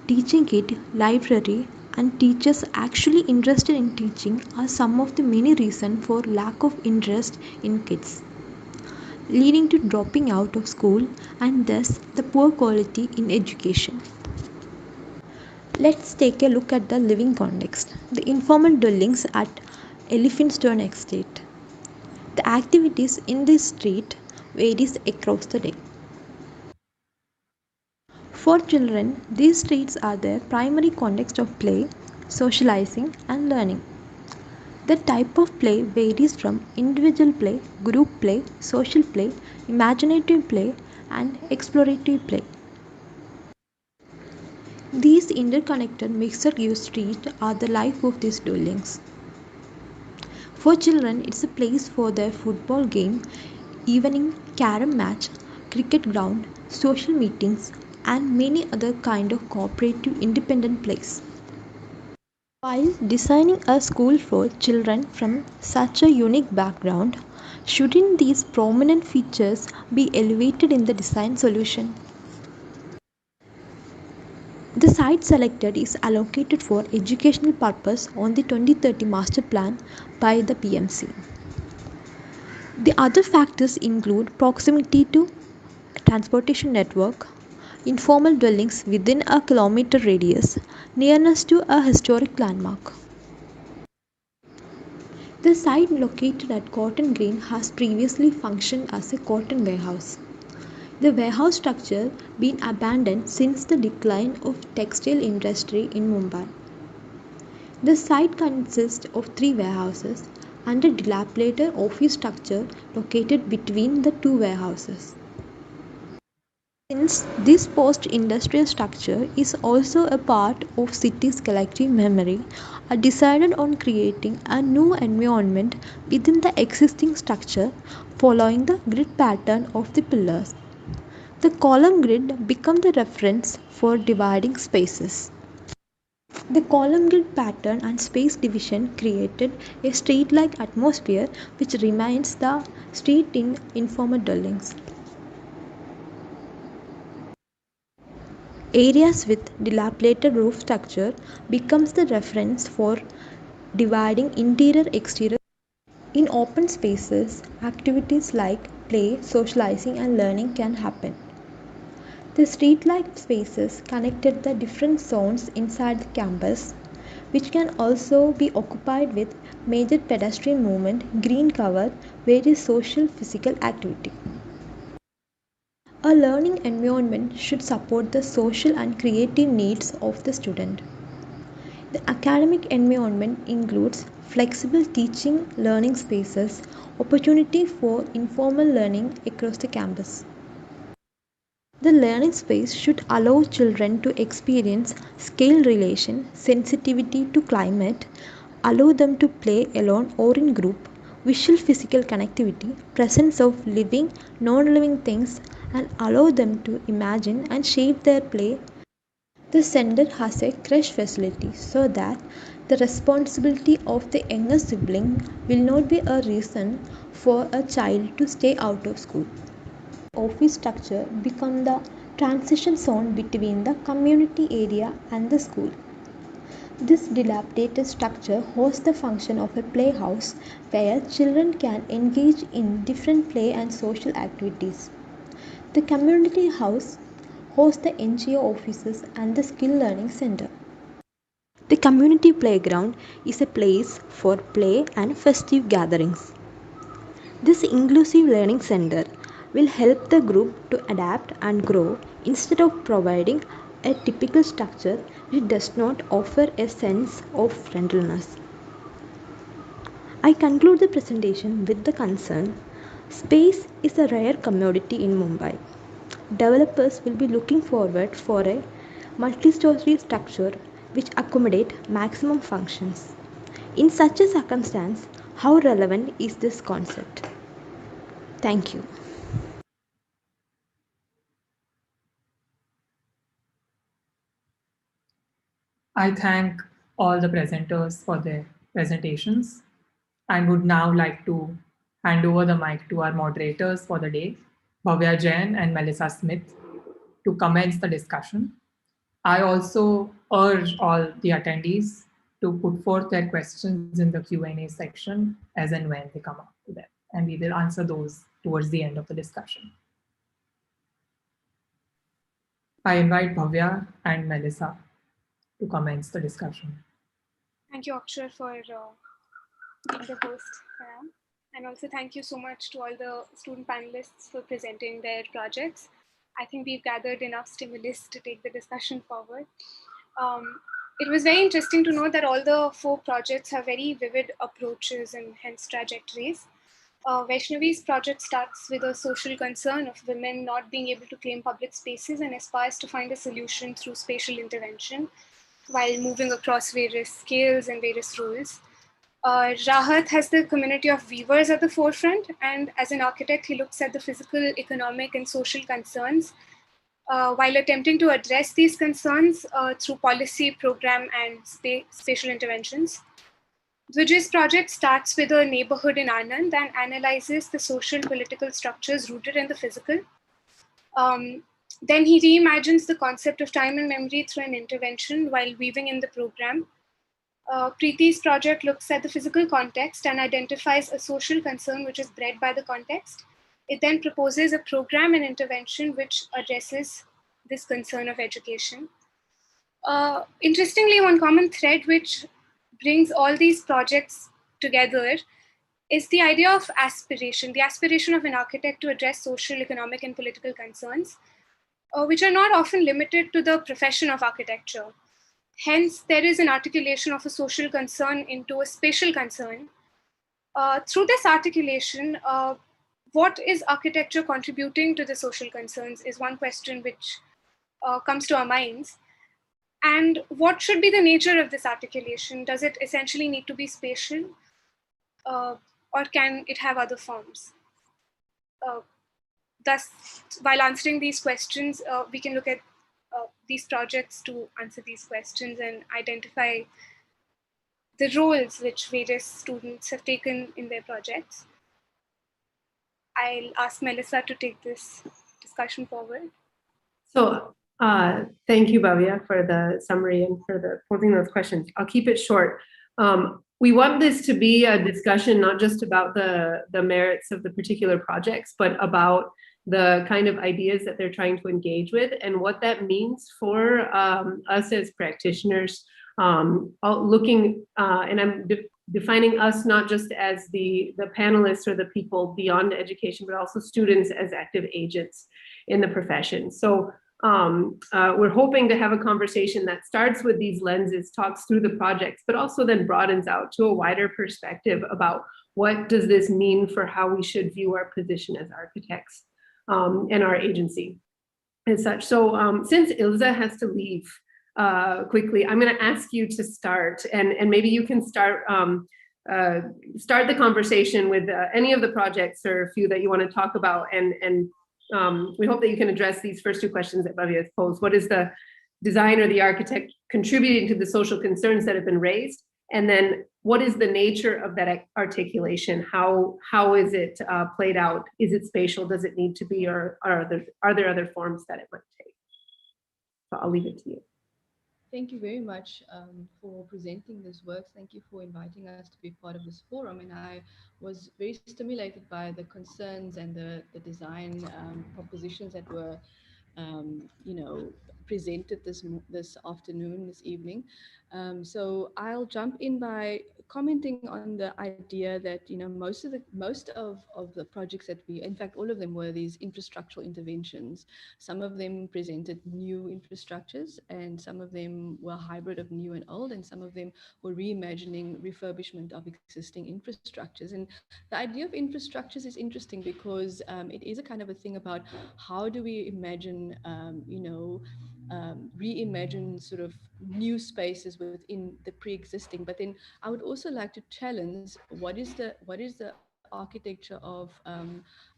teaching kit, library, and teachers actually interested in teaching are some of the many reasons for lack of interest in kids, leading to dropping out of school and thus the poor quality in education. Let's take a look at the living context. The informal dwellings at Elphinstone Estate. The activities in this street varies across the day. For children, these streets are their primary context of play, socializing, and learning. The type of play varies from individual play, group play, social play, imaginative play, and explorative play. These interconnected mixed-use streets are the life of these dwellings. For children, it's a place for their football game, evening carom match, cricket ground, social meetings, and many other kind of cooperative independent plays. While designing a school for children from such a unique background, shouldn't these prominent features be elevated in the design solution? The site selected is allocated for educational purpose on the 2030 master plan by the PMC. The other factors include proximity to transportation network, informal dwellings within a kilometer radius, nearness to a historic landmark. The site located at Cotton Green has previously functioned as a cotton warehouse. The warehouse structure been abandoned since the decline of textile industry in Mumbai. The site consists of 3 warehouses and a dilapidated office structure located between the 2 warehouses. Since this post-industrial structure is also a part of city's collective memory, I decided on creating a new environment within the existing structure following the grid pattern of the pillars. The column grid became the reference for dividing spaces. The column grid pattern and space division created a street-like atmosphere which reminds the street in informal dwellings. Areas with dilapidated roof structure becomes the reference for dividing interior-exterior. In open spaces, activities like play, socializing and learning can happen. The street-like spaces connected the different zones inside the campus, which can also be occupied with major pedestrian movement, green cover, various social physical activity. A learning environment should support the social and creative needs of the student. The academic environment includes flexible teaching learning spaces, opportunity for informal learning across the campus. The learning space should allow children to experience scale relation, sensitivity to climate, allow them to play alone or in group, visual physical connectivity, presence of living, non-living things, and allow them to imagine and shape their play. The center has a creche facility so that the responsibility of the younger sibling will not be a reason for a child to stay out of school. Office structure become the transition zone between the community area and the school. This dilapidated structure hosts the function of a playhouse where children can engage in different play and social activities. The community house hosts the NGO offices and the skill learning center. The community playground is a place for play and festive gatherings. This inclusive learning center will help the group to adapt and grow instead of providing a typical structure which does not offer a sense of friendliness. I conclude the presentation with the concern: space is a rare commodity in Mumbai. Developers will be looking forward for a multi-story structure which accommodate maximum functions. In such a circumstance, how relevant is this concept? Thank you. I thank all the presenters for their presentations and would now like to hand over the mic to our moderators for the day, Bhavya Jain and Melissa Smith, to commence the discussion. I also urge all the attendees to put forth their questions in the Q&A section as and when they come up to them, and we will answer those towards the end of the discussion. I invite Bhavya and Melissa to commence the discussion. Thank you, Akshay, for being the host. And also thank you so much to all the student panelists for presenting their projects. I think we've gathered enough stimulus to take the discussion forward. It was very interesting to know that all the 4 projects have very vivid approaches and hence trajectories. Vaishnavi's project starts with a social concern of women not being able to claim public spaces and aspires to find a solution through spatial intervention while moving across various scales and various roles. Rahat has the community of weavers at the forefront, and as an architect, he looks at the physical, economic, and social concerns while attempting to address these concerns through policy, program, and spatial interventions. Dwij's project starts with a neighborhood in Anand and analyzes the social political structures rooted in the physical. Then he reimagines the concept of time and memory through an intervention while weaving in the program. Preethi's project looks at the physical context and identifies a social concern which is bred by the context. It then proposes a program and intervention which addresses this concern of education. Interestingly, one common thread which brings all these projects together is the idea of aspiration, the aspiration of an architect to address social, economic, and political concerns, which are not often limited to the profession of architecture. Hence, there is an articulation of a social concern into a spatial concern. Through this articulation, what is architecture contributing to the social concerns is one question which comes to our minds. And what should be the nature of this articulation? Does it essentially need to be spatial? Or can it have other forms? Thus, while answering these questions, we can look at these projects to answer these questions and identify the roles which various students have taken in their projects. I'll ask Melissa to take this discussion forward. So thank you, Bhavya, for the summary and for posing those questions. I'll keep it short. We want this to be a discussion not just about the merits of the particular projects, but about the kind of ideas that they're trying to engage with and what that means for us as practitioners. Looking, and I'm defining us not just as the panelists or the people beyond education, but also students as active agents in the profession. So we're hoping to have a conversation that starts with these lenses, talks through the projects, but also then broadens out to a wider perspective about what does this mean for how we should view our position as architects and our agency as such. So since Ilze has to leave quickly, I'm going to ask you to start, and maybe you can start the conversation with any of the projects or a few that you want to talk about, and we hope that you can address these first two questions that Bhavya has posed. What is the design or the architect contributing to the social concerns that have been raised? And then what is the nature of that articulation? How is it played out? Is it spatial? Does it need to be, or are there other forms that it might take? So I'll leave it to you. Thank you very much for presenting this work. Thank you for inviting us to be part of this forum. And I was very stimulated by the concerns and the design propositions that were, presented this afternoon, this evening. So I'll jump in by commenting on the idea that most of the projects that in fact all of them were these infrastructural interventions. Some of them presented new infrastructures, and some of them were hybrid of new and old, and some of them were reimagining refurbishment of existing infrastructures. And the idea of infrastructures is interesting because it is a kind of a thing about how do we imagine reimagine sort of new spaces within the pre-existing. But then I would also like to challenge what is the architecture of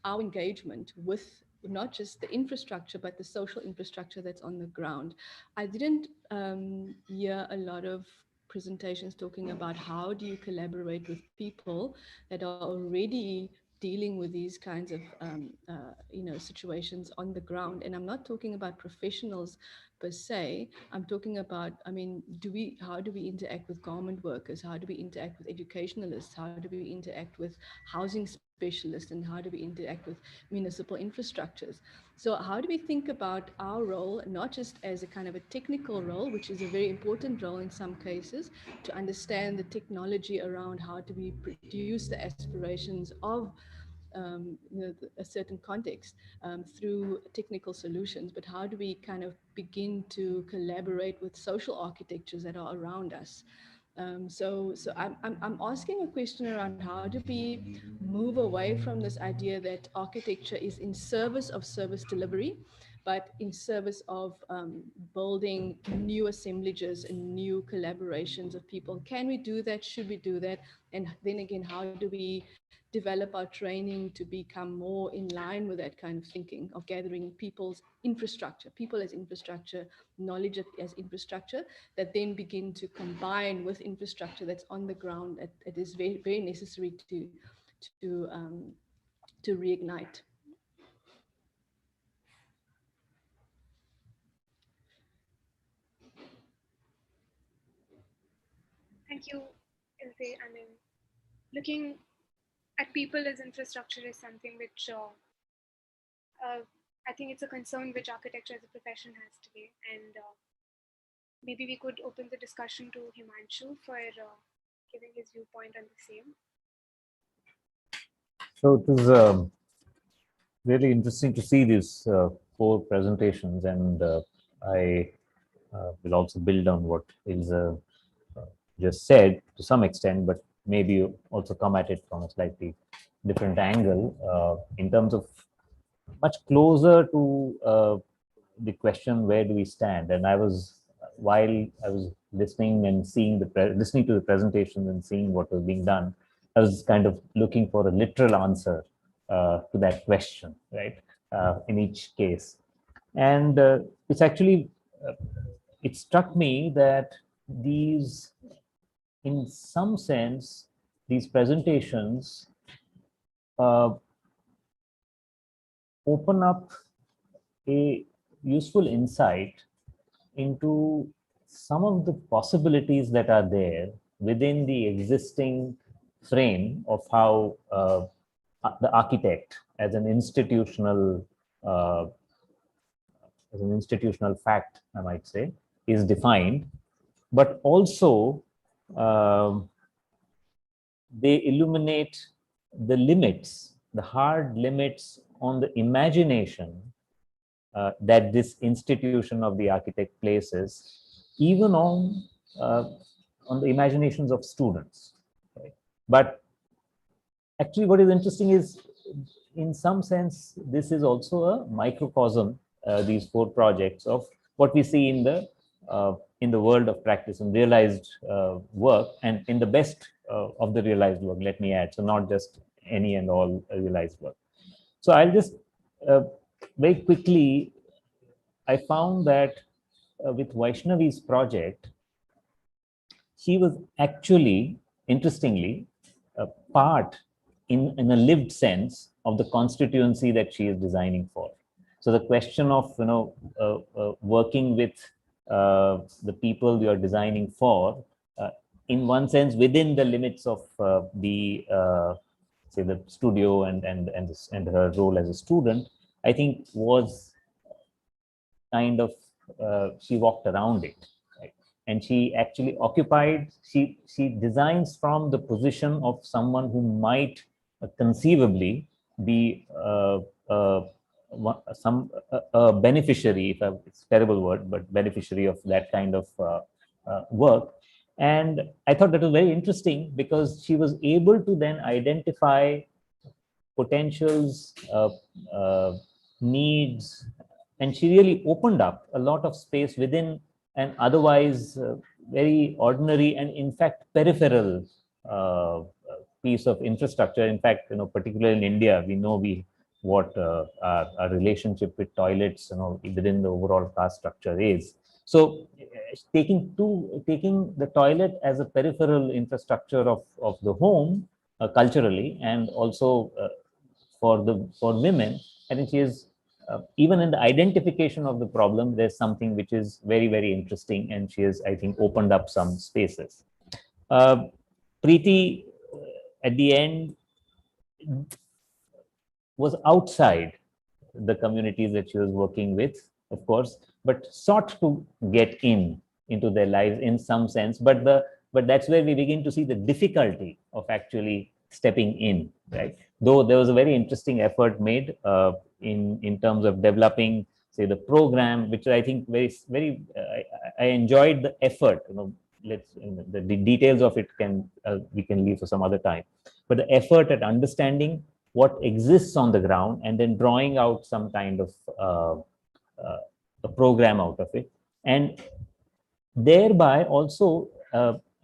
our engagement with not just the infrastructure, but the social infrastructure that's on the ground. I didn't hear a lot of presentations talking about how do you collaborate with people that are already dealing with these kinds of situations on the ground. And I'm not talking about professionals per se. I'm talking about, how do we interact with garment workers? How do we interact with educationalists? How do we interact with housing specialists? And how do we interact with municipal infrastructures? So how do we think about our role, not just as a kind of a technical role, which is a very important role in some cases, to understand the technology around how do we produce the aspirations of a certain context through technical solutions, but how do we kind of begin to collaborate with social architectures that are around us? So I'm asking a question around how do we move away from this idea that architecture is in service of service delivery, but in service of building new assemblages and new collaborations of people. Can we do that? Should we do that? And then again, how do we develop our training to become more in line with that kind of thinking of gathering people's infrastructure, people as infrastructure, knowledge as infrastructure, that then begin to combine with infrastructure that's on the ground. It is very, very necessary to reignite. Thank you, Ilze. Looking at people as infrastructure is something which I think it's a concern which architecture as a profession has today. And maybe we could open the discussion to Himanshu for giving his viewpoint on the same. So it was really interesting to see these 4 presentations, and I will also build on what Ilze just said to some extent, but maybe also come at it from a slightly different angle in terms of much closer to the question, where do we stand? And while I was listening and seeing listening to the presentations and seeing what was being done, I was kind of looking for a literal answer to that question, right? In each case. And it's actually it struck me that these, in some sense, these presentations open up a useful insight into some of the possibilities that are there within the existing frame of how the architect as an institutional fact, I might say, is defined, but also they illuminate the limits, the hard limits on the imagination that this institution of the architect places, even on the imaginations of students. Right? But actually, what is interesting is, in some sense, this is also a microcosm. These 4 projects of what we see in the world of practice and realized work, and in the best of the realized work. Let me add, so not just any and all realized work. So I'll just very quickly, I found that with Vaishnavi's project, she was actually, interestingly, part in a lived sense of the constituency that she is designing for. So the question of working with the people you are designing for, in one sense, within the limits of say the studio and her role as a student, I think was kind of she walked around it, right? And she actually occupied. She designs from the position of someone who might conceivably be some beneficiary, if it's a terrible word, but beneficiary of that kind of work. And I thought that was very interesting because she was able to then identify potentials, needs, and she really opened up a lot of space within an otherwise very ordinary and, in fact, peripheral piece of infrastructure. In fact, particularly in India, we know what our relationship with toilets, within the overall caste structure is. So, taking the toilet as a peripheral infrastructure of the home culturally, and also for women, I think she is even in the identification of the problem, there's something which is very, very interesting, and she has, I think, opened up some spaces. Preeti, at the end, was outside the communities that she was working with, of course, but sought to get into their lives in some sense. But that's where we begin to see the difficulty of actually stepping in, right? Though there was a very interesting effort made in terms of developing, say, the program, which I think very I enjoyed the effort. The details of it we can leave for some other time, but the effort at understanding what exists on the ground and then drawing out some kind of a program out of it, and thereby also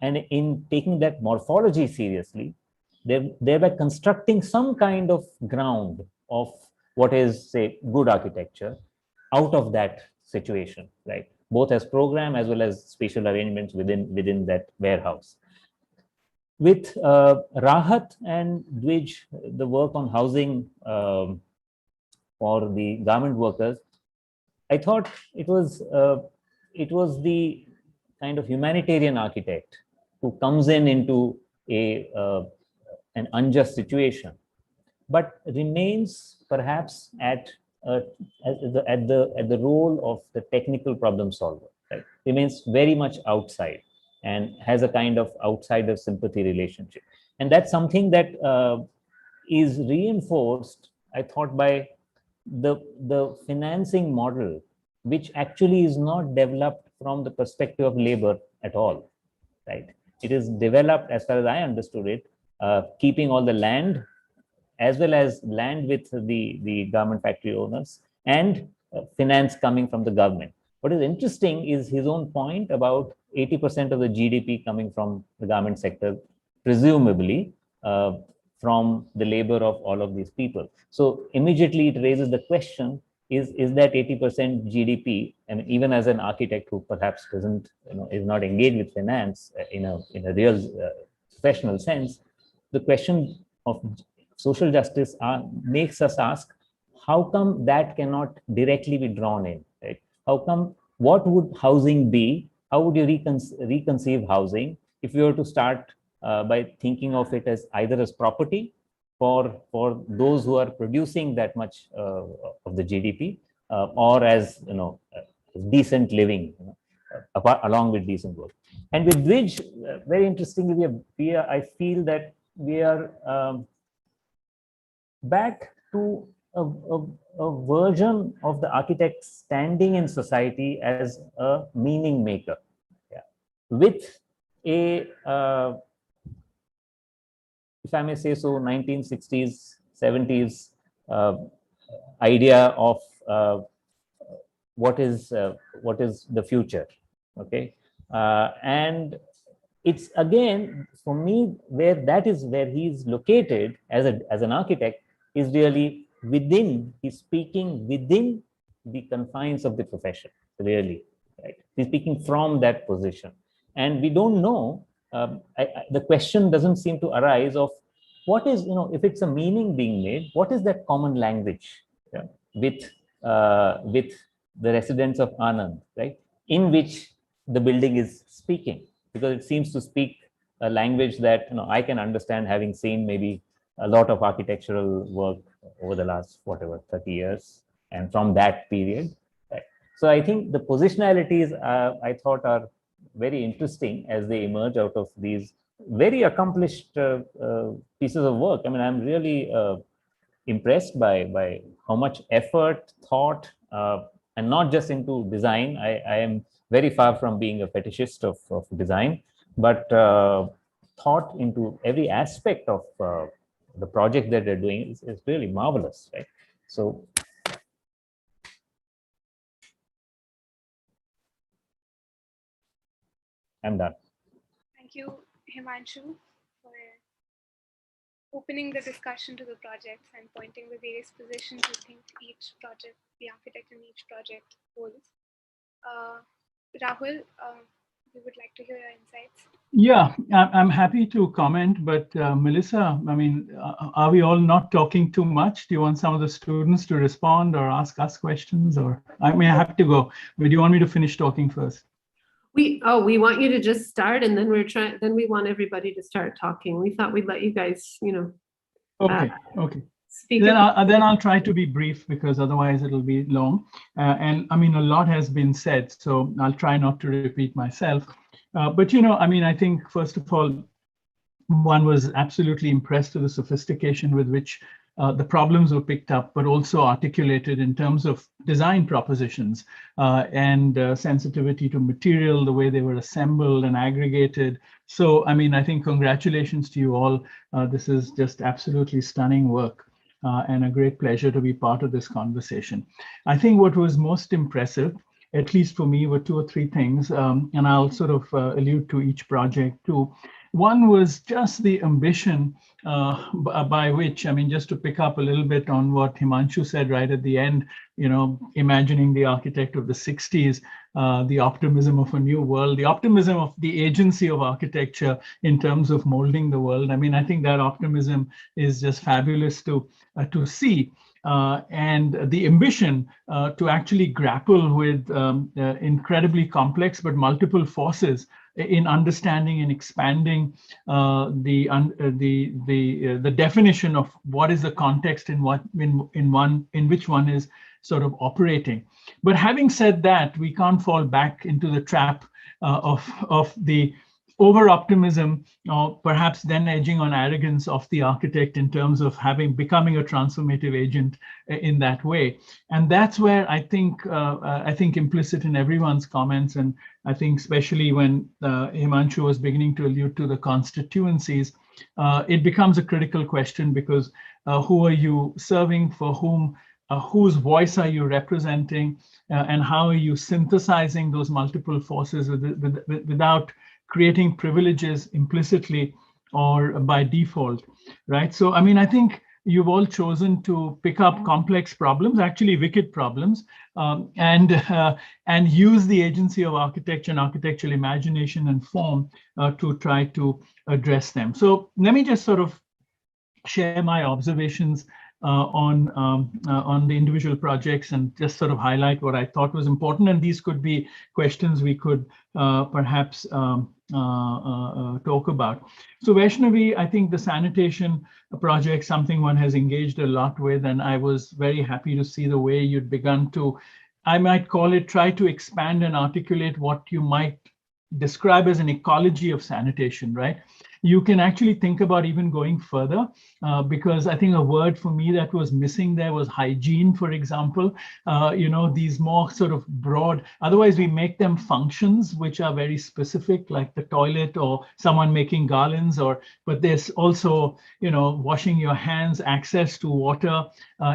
and in taking that morphology seriously, thereby constructing some kind of ground of what is, say, good architecture out of that situation, right? Both as program as well as spatial arrangements within that warehouse. With Rahat and Dwij, the work on housing for the garment workers, I thought it was the kind of humanitarian architect who comes into an unjust situation, but remains perhaps at the role of the technical problem solver, right? Remains very much outside and has a kind of outsider sympathy relationship. And that's something that is reinforced, I thought, by the financing model, which actually is not developed from the perspective of labor at all, right? It is developed, as far as I understood it, keeping all the land, as well as land with the garment factory owners, and finance coming from the government. What is interesting is his own point about 80% of the GDP coming from the garment sector, presumably from the labor of all of these people. So immediately it raises the question is that 80% GDP, and even as an architect who perhaps doesn't, is not engaged with finance in a real professional sense, the question of social justice makes us ask, how come that cannot directly be drawn in, right? How come, what would housing be? How would you reconceive housing if you were to start by thinking of it as either as property for those who are producing that much of the GDP, or as decent living, along with decent work. And with Dwij, very interestingly, I feel that we are back to a version of the architect standing in society as a meaning maker, with a if I may say so, 1960s, 70s idea of what is the future, okay? And it's again, for me, where he's located as an architect is really within, he's speaking within the confines of the profession, really, right? He's speaking from that position. And we don't know, the question doesn't seem to arise of what is, if it's a meaning being made, what is that common language with the residents of Anand, right? In which the building is speaking, because it seems to speak a language that I can understand, having seen maybe a lot of architectural work over the last 30 years, and from that period. Right? So I think the positionalities I thought are very interesting as they emerge out of these very accomplished pieces of work. I mean, I'm really impressed by how much effort, thought, and not just into design. I am very far from being a fetishist of design, but thought into every aspect of the project that they're doing is really marvelous, right? So I'm done. Thank you, Himanshu, for opening the discussion to the projects and pointing the various positions you think each project, the architect in each project holds. Rahul, we would like to hear your insights. Yeah, I'm happy to comment, but Melissa, I mean, are we all not talking too much? Do you want some of the students to respond or ask us questions? Or I mean, I have to go, but do you want me to finish talking first? We want you to just start, and then we want everybody to start talking. We thought we'd let you guys, Okay. Speak. Then I'll try to be brief, because otherwise it'll be long. And I mean, a lot has been said, so I'll try not to repeat myself. But I mean, I think first of all, one was absolutely impressed with the sophistication with which the problems were picked up, but also articulated in terms of design propositions and sensitivity to material, the way they were assembled and aggregated. So, I mean, I think congratulations to you all. This is just absolutely stunning work and a great pleasure to be part of this conversation. I think what was most impressive, at least for me, were two or three things, and I'll sort of allude to each project too. One was just the ambition by which, I mean, just to pick up a little bit on what Himanshu said right at the end, imagining the architect of the 60s, the optimism of a new world, the optimism of the agency of architecture in terms of molding the world. I mean, I think that optimism is just fabulous to see. And the ambition to actually grapple with incredibly complex but multiple forces in understanding and expanding the definition of what is the context in which one is sort of operating. But having said that, we can't fall back into the trap of the over-optimism, or perhaps then edging on arrogance of the architect in terms of becoming a transformative agent in that way. And that's where I think implicit in everyone's comments, and I think especially when Himanshu was beginning to allude to the constituencies, it becomes a critical question, because who are you serving, for whom, whose voice are you representing, and how are you synthesizing those multiple forces without creating privileges implicitly or by default, right? So, I mean, I think you've all chosen to pick up complex problems, actually wicked problems, and use the agency of architecture and architectural imagination and form to try to address them. So let me just sort of share my observations on the individual projects and just sort of highlight what I thought was important. And these could be questions we could perhaps talk about. So Vaishnavi, I think the sanitation project, something one has engaged a lot with, and I was very happy to see the way you'd begun to, I might call it, try to expand and articulate what you might describe as an ecology of sanitation, right? You can actually think about even going further, because I think a word for me that was missing there was hygiene, for example. You know, these more sort of broad, otherwise we make them functions which are very specific, like the toilet or someone making garlands, but there's also, you know, washing your hands, access to water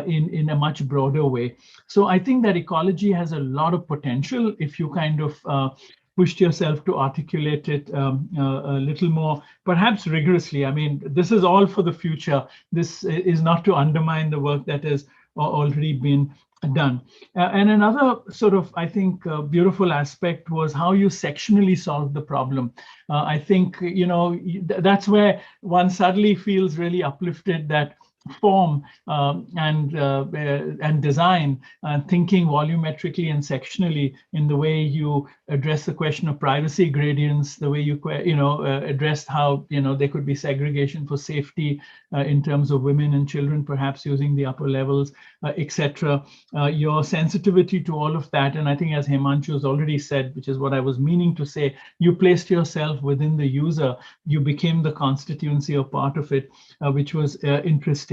in a much broader way. So I think that ecology has a lot of potential if you kind of pushed yourself to articulate it a little more, perhaps rigorously. I mean, this is all for the future. This is not to undermine the work that has already been done. And another sort of, I think, beautiful aspect was how you sectionally solved the problem. I think, you know, that's where one suddenly feels really uplifted that form and design, thinking volumetrically and sectionally in the way you address the question of privacy gradients, the way you addressed how, you know, there could be segregation for safety in terms of women and children, perhaps using the upper levels, etc. Your sensitivity to all of that, and I think as Himanshu has already said, which is what I was meaning to say, you placed yourself within the user, you became the constituency or part of it, which was interesting.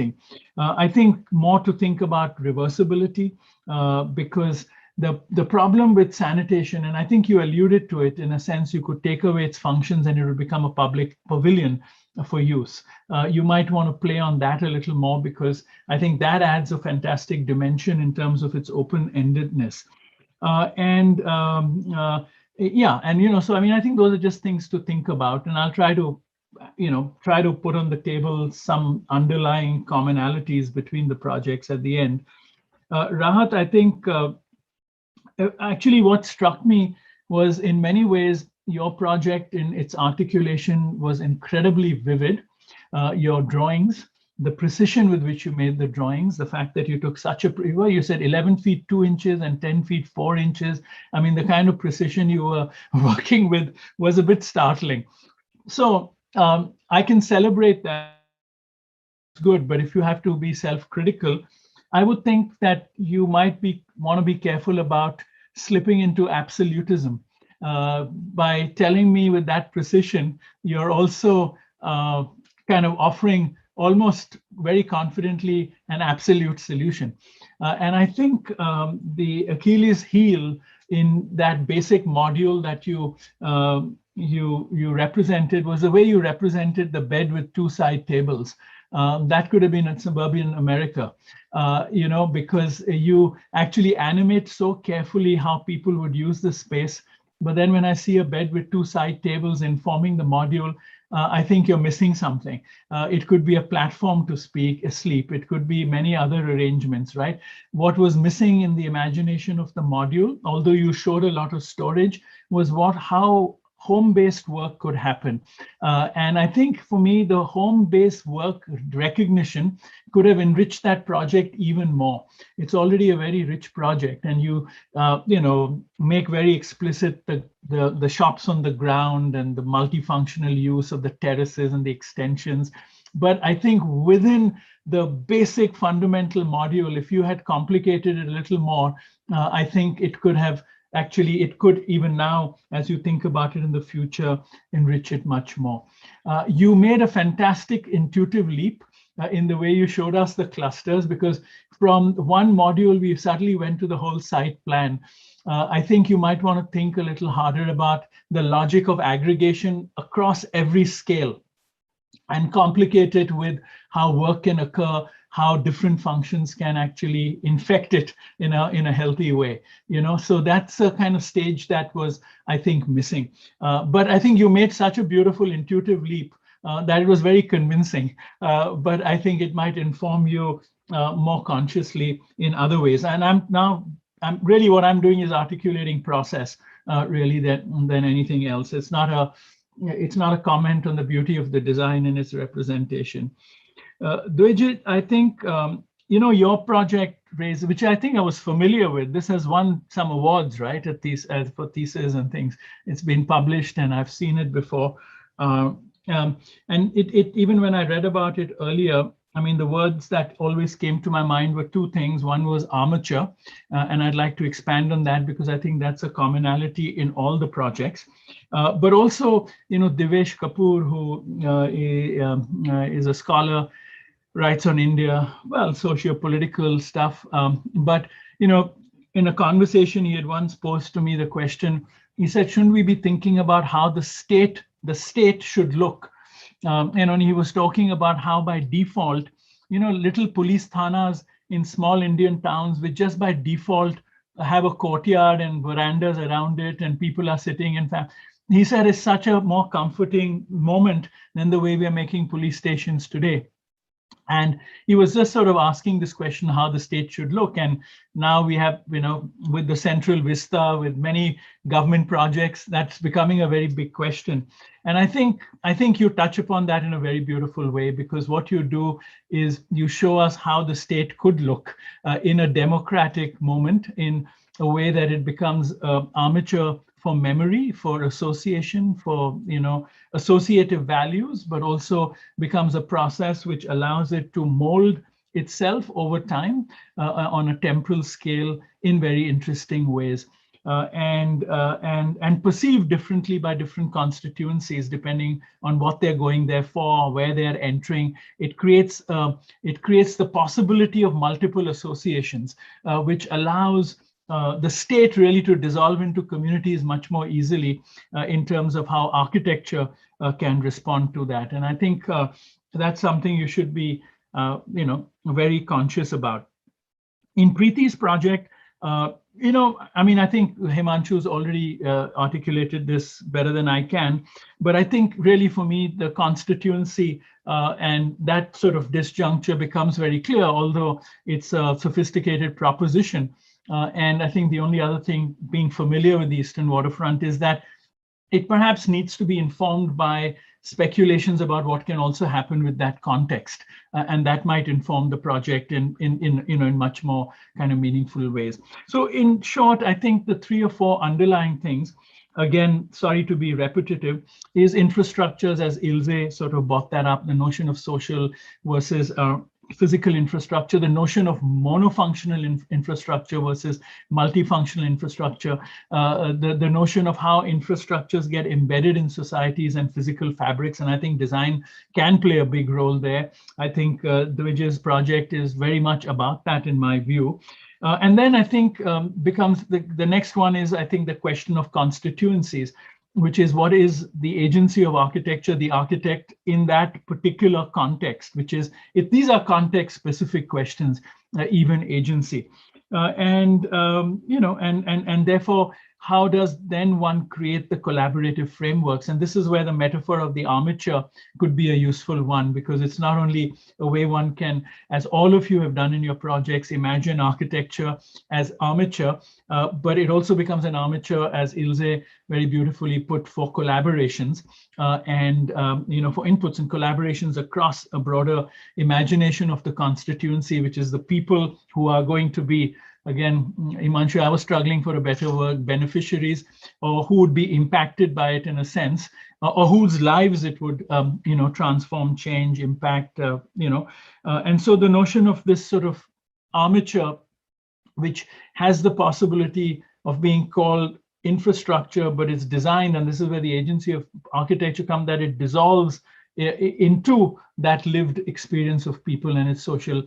I think more to think about reversibility, because the problem with sanitation, and I think you alluded to it in a sense, you could take away its functions and it would become a public pavilion for use. You might want to play on that a little more, because I think that adds a fantastic dimension in terms of its open-endedness. Yeah, and you know, so I mean, I think those are just things to think about, and I'll try to put on the table some underlying commonalities between the projects at the end. Rahat, I think actually what struck me was in many ways your project in its articulation was incredibly vivid. Your drawings, the precision with which you made the drawings, the fact that you took such a, well, you said 11 feet 2 inches and 10 feet 4 inches. I mean, the kind of precision you were working with was a bit startling. So I can celebrate that. It's good, but if you have to be self-critical, I would think that you might want to be careful about slipping into absolutism. By telling me with that precision, you're also kind of offering almost very confidently an absolute solution. And I think the Achilles heel in that basic module that you represented was the way you represented the bed with two side tables. That could have been in suburban America, you know, because you actually animate so carefully how people would use the space. But then when I see a bed with two side tables informing the module, I think you're missing something. It could be a platform to sleep. It could be many other arrangements, right? What was missing in the imagination of the module, although you showed a lot of storage, was how home-based work could happen. And I think for me, the home-based work recognition could have enriched that project even more. It's already a very rich project, and you make very explicit the shops on the ground and the multifunctional use of the terraces and the extensions. But I think within the basic fundamental module, if you had complicated it a little more, I think it could have actually, it could even now, as you think about it in the future, enrich it much more. You made a fantastic intuitive leap in the way you showed us the clusters, because from one module, we suddenly went to the whole site plan. I think you might want to think a little harder about the logic of aggregation across every scale and complicate it with how work can occur, how different functions can actually infect it in a healthy way, you know. So that's a kind of stage that was, I think, missing. But I think you made such a beautiful intuitive leap that it was very convincing, but I think it might inform you more consciously in other ways. And I'm really, what I'm doing is articulating process, really, than anything else. It's not a comment on the beauty of the design and its representation. Dwij, I think, your project raised, which I think I was familiar with. This has won some awards, right, at these for thesis and things. It's been published, and I've seen it before. And it even when I read about it earlier, I mean, the words that always came to my mind were two things. One was armature, and I'd like to expand on that because I think that's a commonality in all the projects. But also, Devesh Kapoor, who is a scholar, writes on India, well, socio-political stuff. But, in a conversation he had once posed to me the question, he said, shouldn't we be thinking about how the state should look? And he was talking about how by default, little police thanas in small Indian towns, which just by default have a courtyard and verandas around it, and people are sitting in fact. He said it's such a more comforting moment than the way we are making police stations today. And he was just sort of asking this question, how the state should look. And now we have, with the central vista, with many government projects, that's becoming a very big question. And I think you touch upon that in a very beautiful way, because what you do is you show us how the state could look in a democratic moment, in a way that it becomes armature for memory, for association, for associative values, but also becomes a process which allows it to mold itself over time on a temporal scale in very interesting ways, and perceived differently by different constituencies depending on what they're going there for, where they're entering. It creates the possibility of multiple associations, which allows the state really to dissolve into communities much more easily in terms of how architecture can respond to that. And I think that's something you should be, very conscious about. In Preeti's project, I think Himanshu's already articulated this better than I can, but I think really for me, the constituency and that sort of disjuncture becomes very clear, although it's a sophisticated proposition. And I think the only other thing, being familiar with the Eastern waterfront, is that it perhaps needs to be informed by speculations about what can also happen with that context, and that might inform the project in much more kind of meaningful ways. So in short, I think the 3 or 4 underlying things, again, sorry to be repetitive, is infrastructures, as Ilze sort of brought that up, the notion of social versus physical infrastructure, the notion of monofunctional infrastructure versus multifunctional infrastructure, the notion of how infrastructures get embedded in societies and physical fabrics. And I think design can play a big role there. I think Dwij's project is very much about that, in my view. And then I think becomes the next one is, I think, the question of constituencies, which is what is the agency of architecture, the architect in that particular context, which is, if these are context specific questions, even agency. And therefore, how does then one create the collaborative frameworks? And this is where the metaphor of the armature could be a useful one, because it's not only a way one can, as all of you have done in your projects, imagine architecture as armature, but it also becomes an armature, as Ilze very beautifully put, for collaborations and for inputs and collaborations across a broader imagination of the constituency, which is the people who are going to be, again, Himanshu, I was struggling for a better word, beneficiaries, or who would be impacted by it in a sense, or whose lives it would, transform, change, impact, and so the notion of this sort of armature, which has the possibility of being called infrastructure, but it's designed, and this is where the agency of architecture comes, that it dissolves into that lived experience of people and its social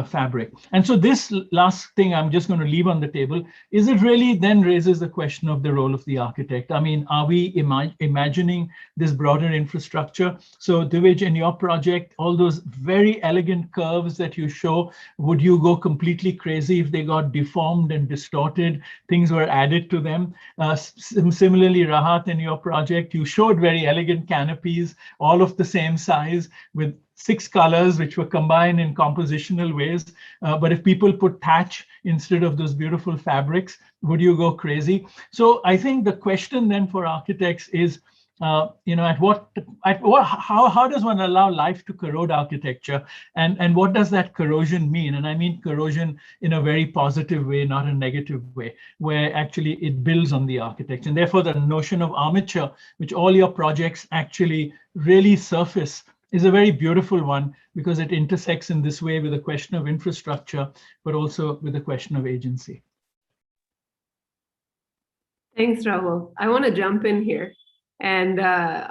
fabric. And so this last thing I'm just going to leave on the table is it really then raises the question of the role of the architect. I mean, are we imagining this broader infrastructure? So Dwij, in your project, all those very elegant curves that you show, would you go completely crazy if they got deformed and distorted, things were added to them? Similarly, Rahat, in your project, you showed very elegant canopies, all of the same size with 6 colors which were combined in compositional ways. But if people put thatch instead of those beautiful fabrics, would you go crazy? So I think the question then for architects is, how does one allow life to corrode architecture, and what does that corrosion mean? And I mean corrosion in a very positive way, not a negative way, where actually it builds on the architect. And therefore the notion of armature, which all your projects actually really surface, is a very beautiful one, because it intersects in this way with the question of infrastructure, but also with the question of agency. Thanks, Rahul. I want to jump in here. And I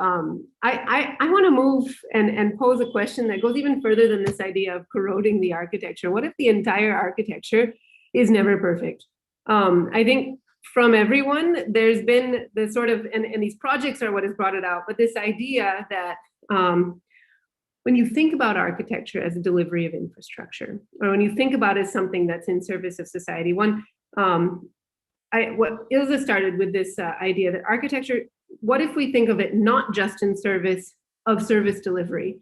want to move and pose a question that goes even further than this idea of corroding the architecture. What if the entire architecture is never perfect? I think from everyone, there's been the sort of, and these projects are what has brought it out, but this idea that when you think about architecture as a delivery of infrastructure, or when you think about it as something that's in service of society, what Ilze started with this idea that architecture, what if we think of it not just in service of service delivery,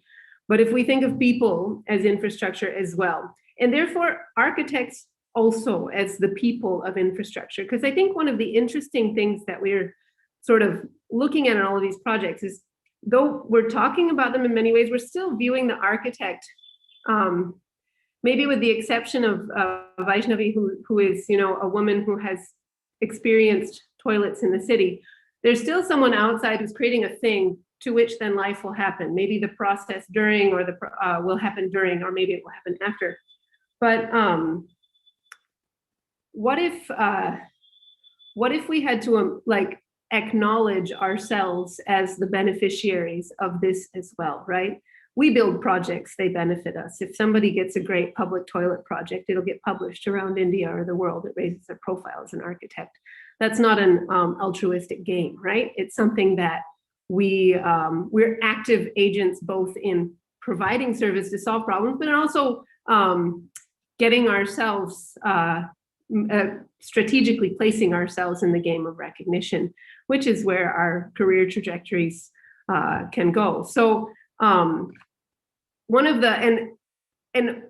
but if we think of people as infrastructure as well, and therefore architects also as the people of infrastructure? Because I think one of the interesting things that we're sort of looking at in all of these projects is, though we're talking about them in many ways, we're still viewing the architect, maybe with the exception of Vaishnavi, who is, a woman who has experienced toilets in the city. There's still someone outside who's creating a thing to which then life will happen. Maybe the process during, or will happen during, or maybe it will happen after. But what if we had to acknowledge ourselves as the beneficiaries of this as well, right? We build projects, they benefit us. If somebody gets a great public toilet project, it'll get published around India or the world. It raises their profile as an architect. That's not an altruistic gain, right? It's something that we're active agents both in providing service to solve problems, but also getting ourselves, strategically placing ourselves in the game of recognition, which is where our career trajectories can go. So one of the, and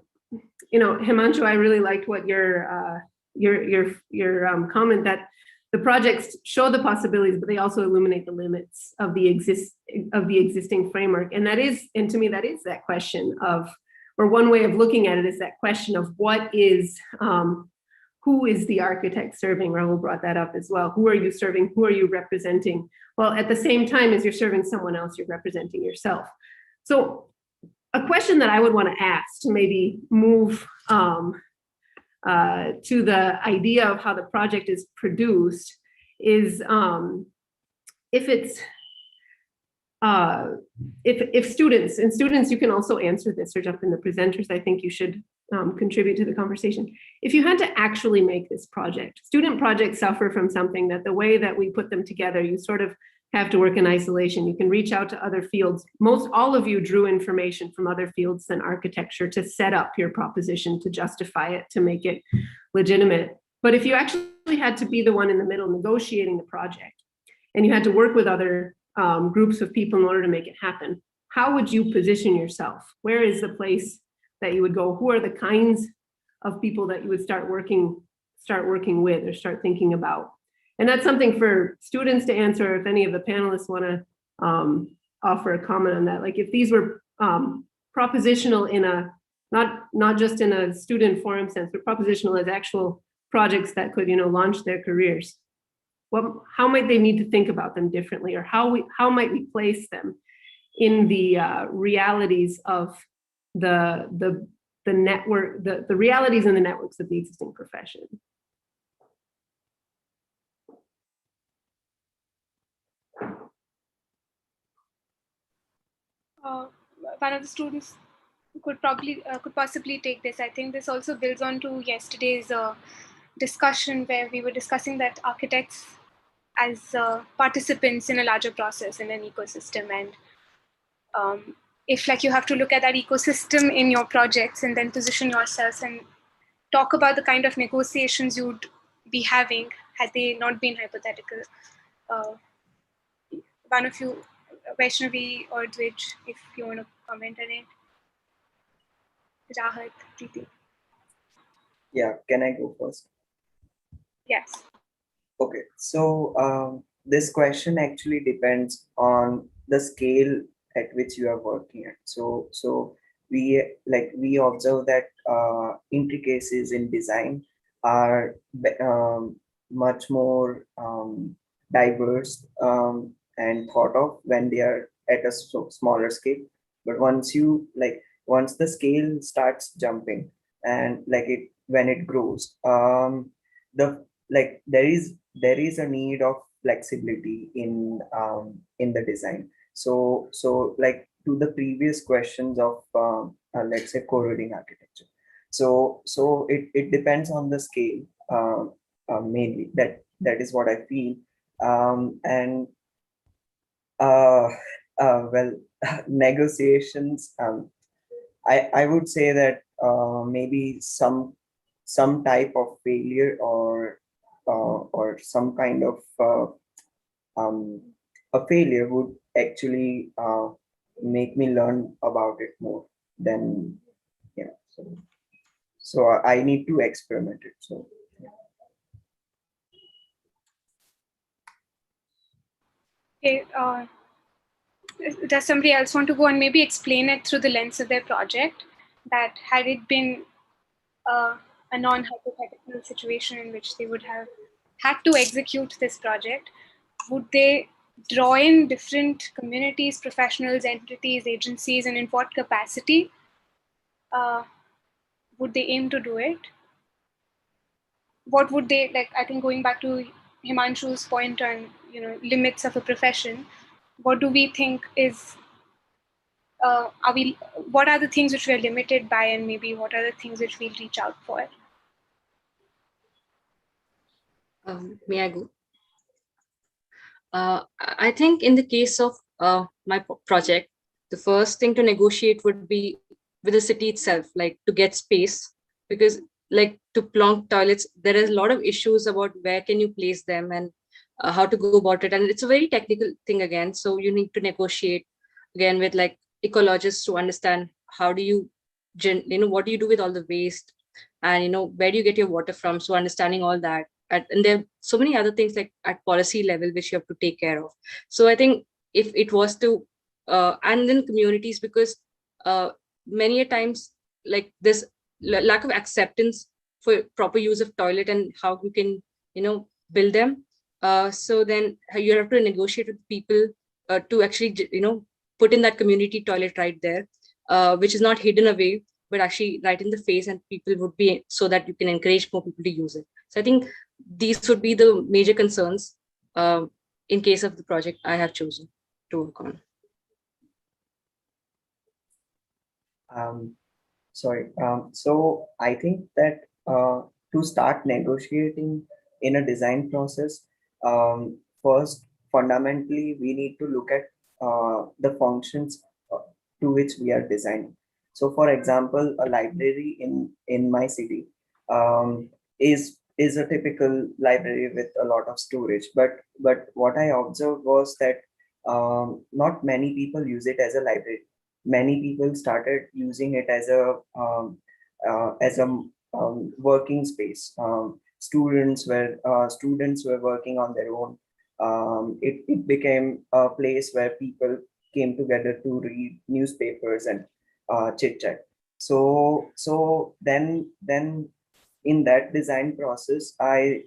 Himanshu, I really liked what your comment that the projects show the possibilities, but they also illuminate the limits of the existing framework. And that is, and to me, that is that question of, or one way of looking at it is that question of what is, who is the architect serving? Rahul brought that up as well. Who are you serving? Who are you representing? Well, at the same time as you're serving someone else, you're representing yourself. So a question that I would want to ask to maybe move to the idea of how the project is produced is if students, you can also answer this or jump in, the presenters, I think you should contribute to the conversation. If you had to actually make this project, student projects suffer from something that the way that we put them together, you sort of have to work in isolation. You can reach out to other fields. All of you drew information from other fields than architecture to set up your proposition, to justify it, to make it legitimate. But if you actually had to be the one in the middle negotiating the project, and you had to work with other groups of people in order to make it happen, how would you position yourself? Where is the place that you would go? Who are the kinds of people that you would start working with or start thinking about? And that's something for students to answer. If any of the panelists want to offer a comment on that, like if these were propositional in a, not just in a student forum sense, but propositional as actual projects that could, launch their careers. Well, how might they need to think about them differently, or how might we place them in the realities of the network, the realities and the networks of the existing profession? one of the students could possibly take this. I think this also builds on to yesterday's discussion where we were discussing that architects as participants in a larger process in an ecosystem, and if like you have to look at that ecosystem in your projects and then position yourselves and talk about the kind of negotiations you'd be having had they not been hypothetical. One of you, Vaishnavi or Dwij, if you want to comment on it. Rahat, Preeti. Yeah, can I go first? Yes. Okay, so this question actually depends on the scale at which you are working at. So we observe that intricacies in design are much more diverse and thought of when they are at a smaller scale. But once the scale starts jumping and when it grows, the there is a need of flexibility in the design. So like to the previous questions of let's say corroding architecture. So it depends on the scale mainly. That is what I feel. And well, negotiations. I would say that maybe some type of failure or some kind of a failure would actually make me learn about it more than yeah. So I need to experiment it. So yeah. Okay. Does somebody else want to go and maybe explain it through the lens of their project? That had it been a non-hypothetical situation in which they would have had to execute this project, would they draw in different communities, professionals, entities, agencies, and in what capacity would they aim to do it? What would they like? I think going back to Himanshu's point on limits of a profession, what do we think is what are the things which we are limited by, and maybe what are the things which we'll reach out for? May I go? I think in the case of my project, the first thing to negotiate would be with the city itself, like to get space, because like to plonk toilets, there is a lot of issues about where can you place them and how to go about it. And it's a very technical thing again. So you need to negotiate again with like ecologists to understand how do you, what do you do with all the waste, and where do you get your water from? So understanding all that. And there are so many other things like at policy level which you have to take care of. So I think if it was to and then communities, because many a times like this lack of acceptance for proper use of toilet and how you can build them, so then you have to negotiate with people to actually put in that community toilet right there, which is not hidden away but actually right in the face, and people would be, so that you can encourage more people to use it. So I think these would be the major concerns in case of the project I have chosen to work on. So I think that to start negotiating in a design process, first, fundamentally, we need to look at the functions to which we are designing. So, for example, a library in my city is a typical library with a lot of storage. But what I observed was that not many people use it as a library. Many people started using it as a working space. Students were working on their own. It became a place where people came together to read newspapers and chit chat. So then in that design process, I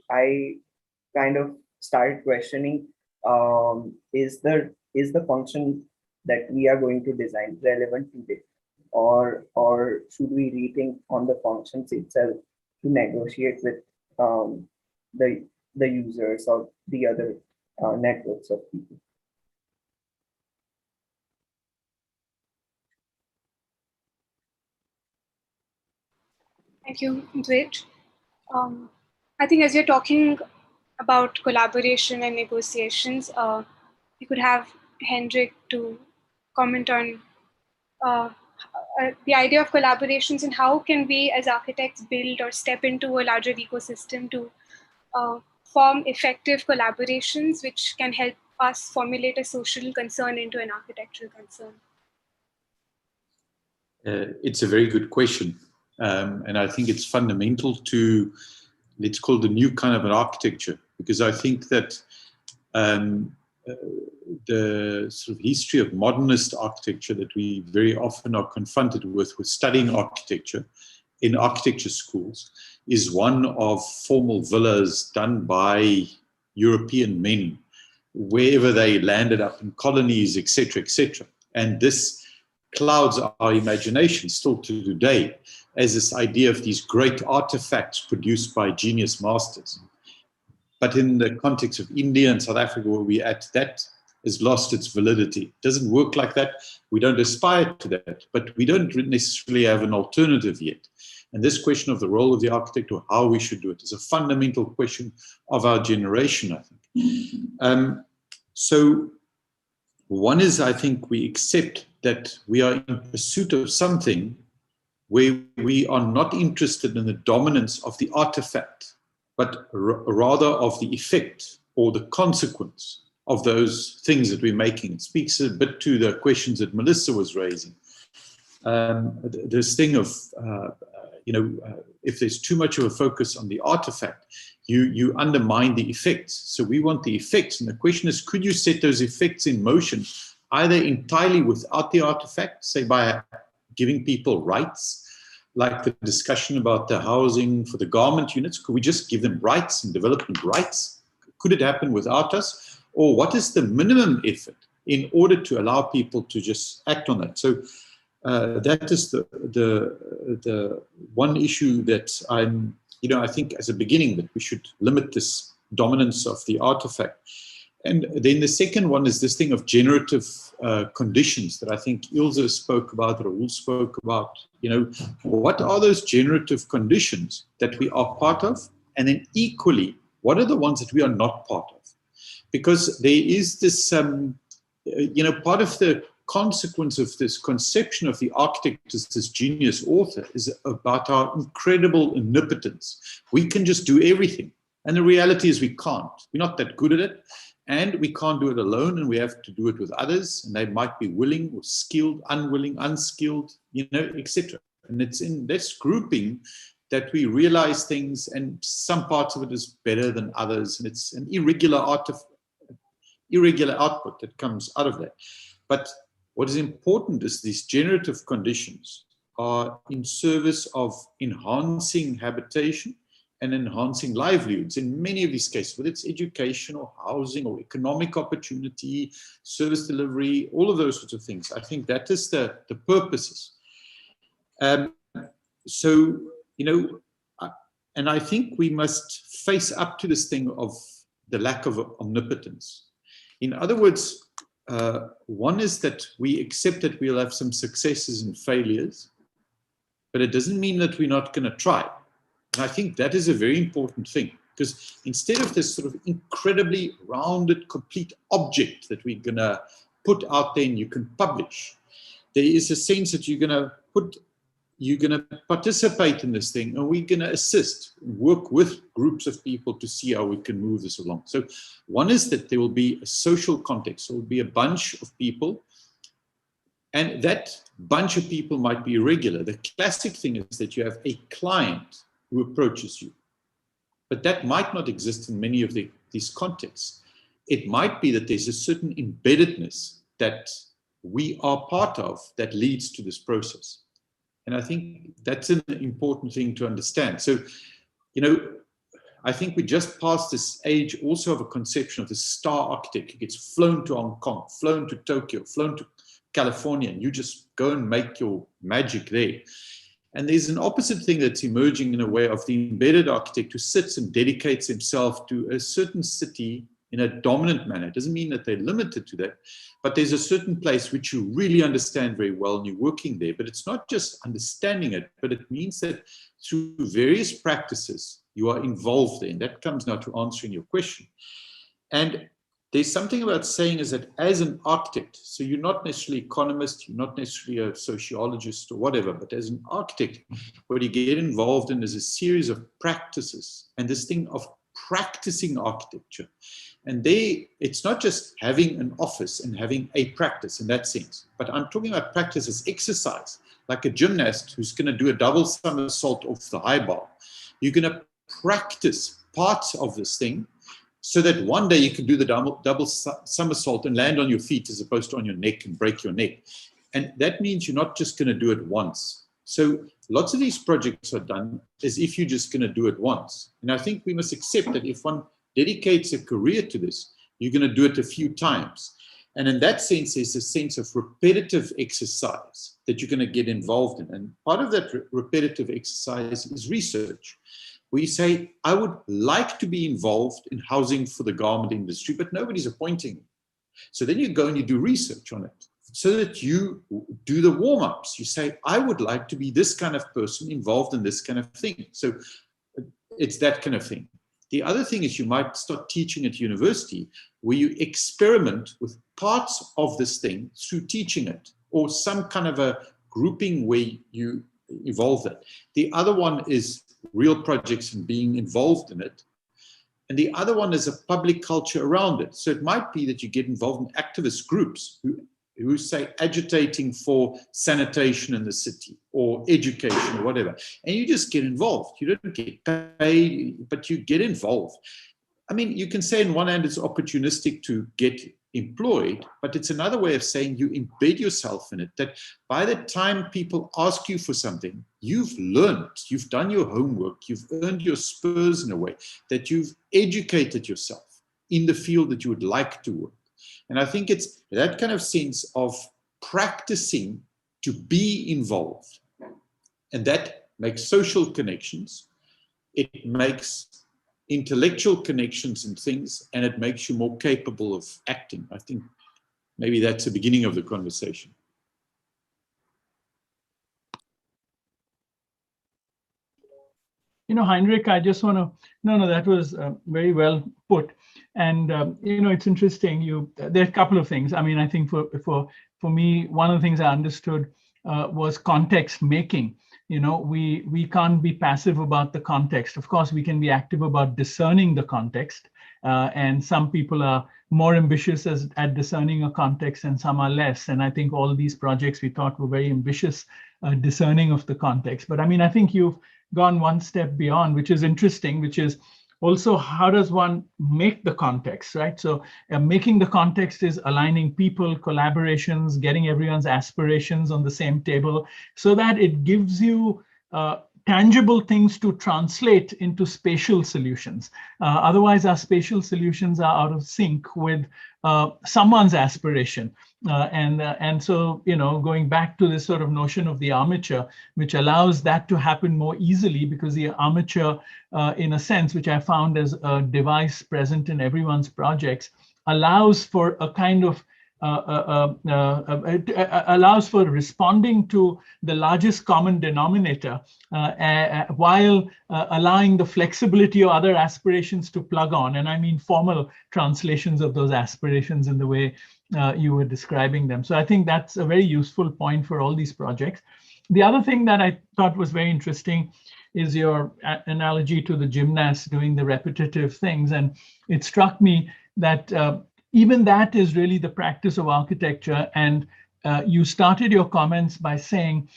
kind of started questioning, is the function that we are going to design relevant today, or should we rethink on the functions itself to negotiate with the users or the other networks of people? Thank you, Dwij. I think as you're talking about collaboration and negotiations, you could have Hendrik to comment on the idea of collaborations and how can we as architects build or step into a larger ecosystem to form effective collaborations which can help us formulate a social concern into an architectural concern. It's a very good question. And I think it's fundamental to, let's call it a new kind of an architecture, because I think that the sort of history of modernist architecture that we very often are confronted with studying architecture in architecture schools is one of formal villas done by European men, wherever they landed up in colonies, etc., etc. And this clouds our imagination still to today as this idea of these great artifacts produced by genius masters. But in the context of India and South Africa, where we're at, that has lost its validity. It doesn't work like that. We don't aspire to that, but we don't necessarily have an alternative yet. And this question of the role of the architect or how we should do it is a fundamental question of our generation, I think. So one is, I think, we accept that we are in pursuit of something where we are not interested in the dominance of the artifact, but rather of the effect or the consequence of those things that we're making. It speaks a bit to the questions that Melissa was raising. This thing of, if there's too much of a focus on the artifact, you undermine the effects. So we want the effects. And the question is, could you set those effects in motion, either entirely without the artifact, say by giving people rights, like the discussion about the housing for the garment units? Could we just give them rights and development rights? Could it happen without us? Or what is the minimum effort in order to allow people to just act on that? So that is the one issue that I think as a beginning that we should limit this dominance of the artifact. And then the second one is this thing of generative conditions that I think Ilze spoke about, Rahul spoke about. What are those generative conditions that we are part of? And then equally, what are the ones that we are not part of? Because there is this, part of the consequence of this conception of the architect as this genius author is about our incredible omnipotence. We can just do everything. And the reality is we can't. We're not that good at it. And we can't do it alone, and we have to do it with others, and they might be willing or skilled, unwilling, unskilled, etc. And it's in this grouping that we realize things, and some parts of it is better than others, and it's an irregular output that comes out of that. But what is important is these generative conditions are in service of enhancing habitation and enhancing livelihoods in many of these cases, whether it's education or housing or economic opportunity, service delivery, all of those sorts of things. I think that is the purposes. And I think we must face up to this thing of the lack of omnipotence. In other words, one is that we accept that we'll have some successes and failures, but it doesn't mean that we're not going to try. And I think that is a very important thing, because instead of this sort of incredibly rounded, complete object that we're going to put out there and you can publish, there is a sense that you're going to participate in this thing, and we're going to assist, work with groups of people to see how we can move this along. So one is that there will be a social context. There will be a bunch of people, and that bunch of people might be irregular. The classic thing is that you have a client who approaches you. But that might not exist in many of these contexts. It might be that there's a certain embeddedness that we are part of that leads to this process. And I think that's an important thing to understand. So, I think we just passed this age also of a conception of the star architect who gets flown to Hong Kong, flown to Tokyo, flown to California, and you just go and make your magic there. And there's an opposite thing that's emerging in a way of the embedded architect who sits and dedicates himself to a certain city in a dominant manner. It doesn't mean that they're limited to that, but there's a certain place which you really understand very well and you're working there. But it's not just understanding it, but it means that through various practices you are involved in. That comes now to answering your question. And there's something about saying is that as an architect, so you're not necessarily an economist, you're not necessarily a sociologist or whatever, but as an architect, what you get involved in is a series of practices and this thing of practicing architecture. And it's not just having an office and having a practice in that sense, but I'm talking about practice as exercise, like a gymnast who's going to do a double somersault off the high bar. You're going to practice parts of this thing so that one day you can do the double somersault and land on your feet as opposed to on your neck and break your neck. And that means you're not just going to do it once. So lots of these projects are done as if you're just going to do it once. And I think we must accept that if one dedicates a career to this, you're going to do it a few times. And in that sense, there's a sense of repetitive exercise that you're going to get involved in. And part of that repetitive exercise is research, where you say, I would like to be involved in housing for the garment industry, but nobody's appointing me. So then you go and you do research on it so that you do the warm-ups. You say, I would like to be this kind of person involved in this kind of thing. So it's that kind of thing. The other thing is you might start teaching at university where you experiment with parts of this thing through teaching it, or some kind of a grouping where you evolve that. The other one is real projects and being involved in it. And the other one is a public culture around it. So it might be that you get involved in activist groups who say agitating for sanitation in the city or education or whatever. And you just get involved. You don't get paid, but you get involved. I mean, you can say on one hand it's opportunistic to get employed, but it's another way of saying you embed yourself in it, that by the time people ask you for something, you've learned, you've done your homework, you've earned your spurs in a way, that you've educated yourself in the field that you would like to work. And I think it's that kind of sense of practicing to be involved. And that makes social connections. It makes intellectual connections and things, and it makes you more capable of acting. I think maybe that's the beginning of the conversation. You know, Heinrich, I just want to, no, that was very well put. And, you know, it's interesting. There are a couple of things. I mean, I think for me, one of the things I understood was context making. You know, we can't be passive about the context. Of course, we can be active about discerning the context. And some people are more ambitious at discerning a context and some are less. And I think all these projects we thought were very ambitious discerning of the context. But I mean, I think you've gone one step beyond, which is interesting, which is also how does one make the context, right? So making the context is aligning people, collaborations, getting everyone's aspirations on the same table so that it gives you tangible things to translate into spatial solutions. Otherwise, our spatial solutions are out of sync with someone's aspiration. And so, you know, going back to this sort of notion of the armature, which allows that to happen more easily, because the armature, in a sense, which I found as a device present in everyone's projects, allows for a kind of allows for responding to the largest common denominator while allowing the flexibility of other aspirations to plug on. And I mean formal translations of those aspirations in the way you were describing them. So I think that's a very useful point for all these projects. The other thing that I thought was very interesting is your analogy to the gymnast doing the repetitive things. And it struck me that even that is really the practice of architecture. And you started your comments by saying,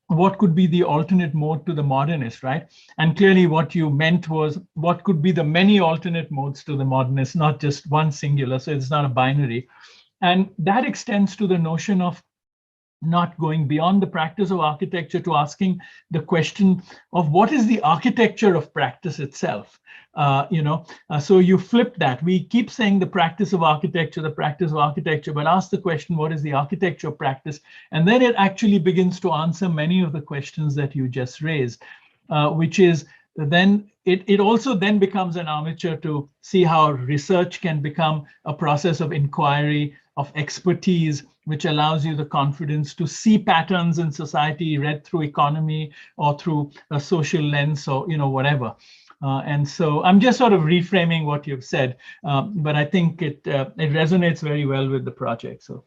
what could be the alternate mode to the modernist, right? And clearly what you meant was what could be the many alternate modes to the modernist, not just one singular, so it's not a binary. And that extends to the notion of not going beyond the practice of architecture to asking the question of what is the architecture of practice itself. So you flip that. We keep saying the practice of architecture, but ask the question, what is the architecture of practice? And then it actually begins to answer many of the questions that you just raised, which is then it also then becomes an armature to see how research can become a process of inquiry, of expertise, which allows you the confidence to see patterns in society read through economy or through a social lens or whatever. And so I'm just sort of reframing what you've said, but I think it resonates very well with the project. So.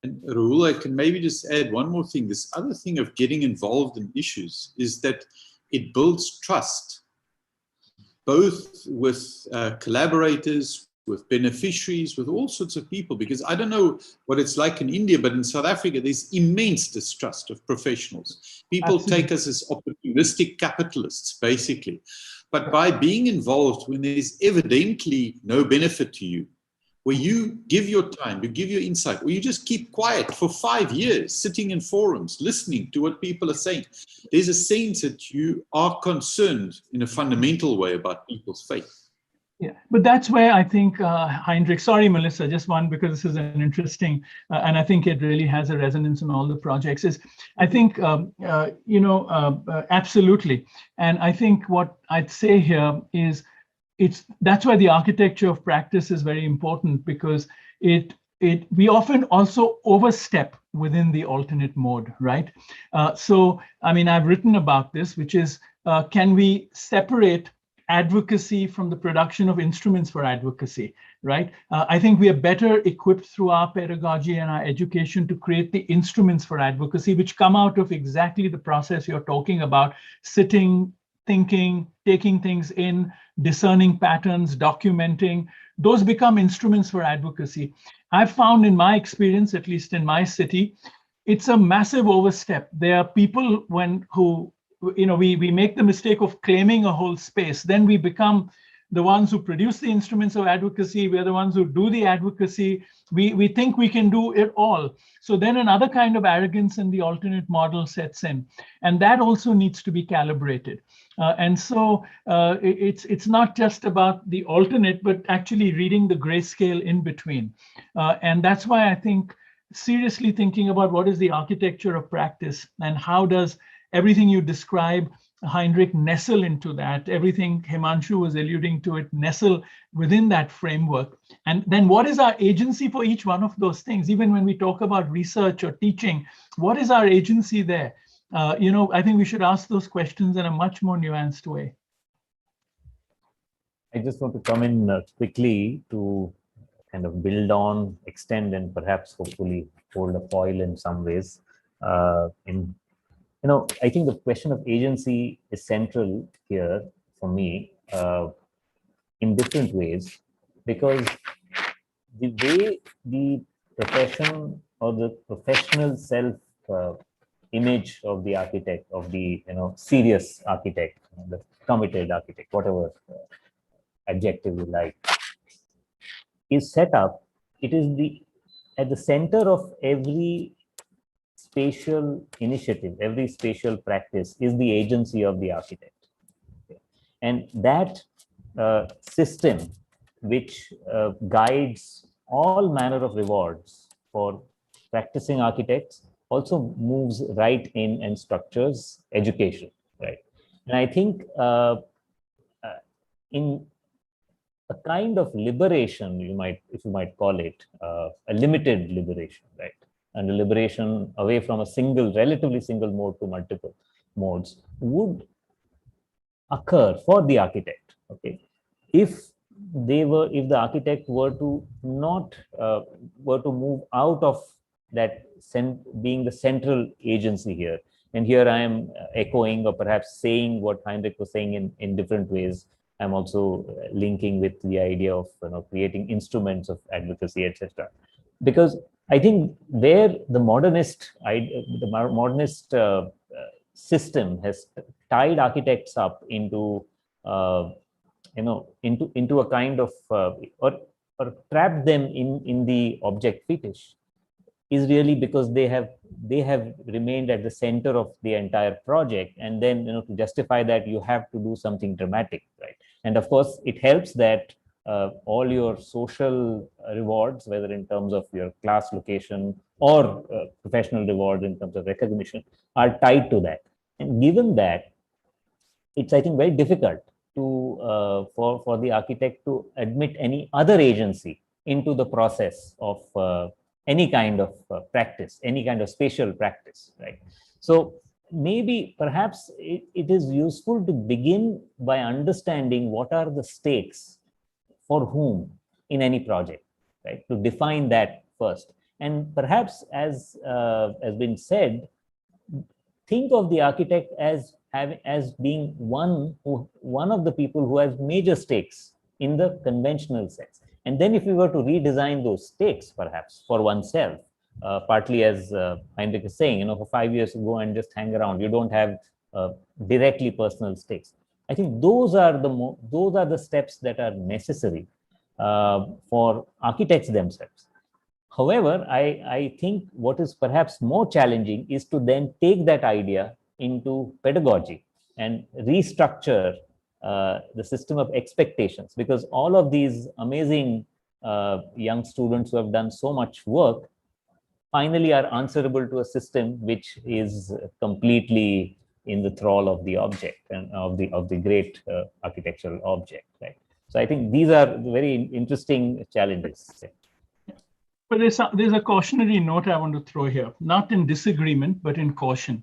And Rahul, I can maybe just add one more thing. This other thing of getting involved in issues is that it builds trust, both with collaborators, with beneficiaries, with all sorts of people, because I don't know what it's like in India, but in South Africa, there's immense distrust of professionals. People Absolutely. take us as opportunistic capitalists, basically. But by being involved when there's evidently no benefit to you, where you give your time, you give your insight, or you just keep quiet for 5 years, sitting in forums, listening to what people are saying, there's a sense that you are concerned in a fundamental way about people's faith. Yeah, but that's where I think, Heinrich, sorry, Melissa, just one, because this is an interesting, and I think it really has a resonance in all the projects, is I think, absolutely. And I think what I'd say here is, that's why the architecture of practice is very important, because we often also overstep within the alternate mode, right? So, I mean, I've written about this, which is, can we separate advocacy from the production of instruments for advocacy, right? I think we are better equipped through our pedagogy and our education to create the instruments for advocacy, which come out of exactly the process you're talking about: sitting, thinking, taking things in, discerning patterns, documenting. Those become instruments for advocacy. I've found in my experience, at least in my city, it's a massive overstep. There are people who we make the mistake of claiming a whole space. Then we become the ones who produce the instruments of advocacy. We're the ones who do the advocacy. We think we can do it all. So then another kind of arrogance in the alternate model sets in. And that also needs to be calibrated. And so it's not just about the alternate, but actually reading the grayscale in between. And that's why I think seriously thinking about what is the architecture of practice and how does everything you describe, Heinrich, nestle into that. Everything Himanshu was alluding to, it nestle within that framework. And then what is our agency for each one of those things? Even when we talk about research or teaching, what is our agency there? I think we should ask those questions in a much more nuanced way. I just want to come in quickly to kind of build on, extend, and perhaps hopefully hold a foil in some ways. I think the question of agency is central here for me in different ways, because the way the profession or the professional self image of the architect, of the serious architect, the committed architect, whatever adjective you like, is set up. It is at the center of every spatial initiative, every spatial practice is the agency of the architect. And that system, which guides all manner of rewards for practicing architects, also moves right in and structures education, right? And I think in a kind of liberation, if you might call it, a limited liberation, right? And a liberation away from a relatively single mode to multiple modes would occur for the architect. Okay, if the architect were to move out of that being the central agency here, and here I am echoing or perhaps saying what Heinrich was saying in different ways. I'm also linking with the idea of creating instruments of advocacy, etc. Because I think there the modernist system has tied architects up into into a kind of or trapped them in the object fetish, is really because they have remained at the center of the entire project, and then to justify that you have to do something dramatic, right? And of course it helps that all your social rewards, whether in terms of your class location or professional rewards in terms of recognition, are tied to that. And given that, it's, I think, very difficult to for the architect to admit any other agency into the process of any kind of practice, any kind of spatial practice, right? So maybe perhaps it is useful to begin by understanding what are the stakes for whom in any project, right? To define that first. And perhaps, as has been said, think of the architect as being one of the people who has major stakes in the conventional sense. And then if we were to redesign those stakes, perhaps for oneself, partly as Heinrich is saying, for 5 years you go and just hang around, you don't have directly personal stakes. I think those are the steps that are necessary for architects themselves. However, I think what is perhaps more challenging is to then take that idea into pedagogy and restructure the system of expectations, because all of these amazing young students who have done so much work finally are answerable to a system which is completely in the thrall of the object and of the great architectural object, right? So I think these are very interesting challenges. But there's a cautionary note I want to throw here, not in disagreement, but in caution,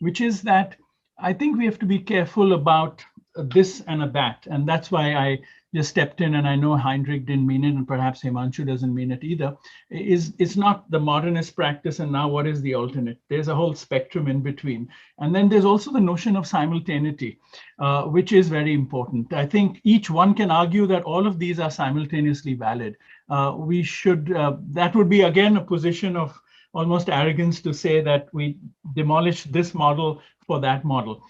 which is that I think we have to be careful about this and a that. And that's why I just stepped in, and I know Heinrich didn't mean it, and perhaps Himanshu doesn't mean it either. It's not the modernist practice, and now what is the alternate? There's a whole spectrum in between. And then there's also the notion of simultaneity, which is very important. I think each one can argue that all of these are simultaneously valid. We should, that would be again a position of almost arrogance to say that we demolish this model for that model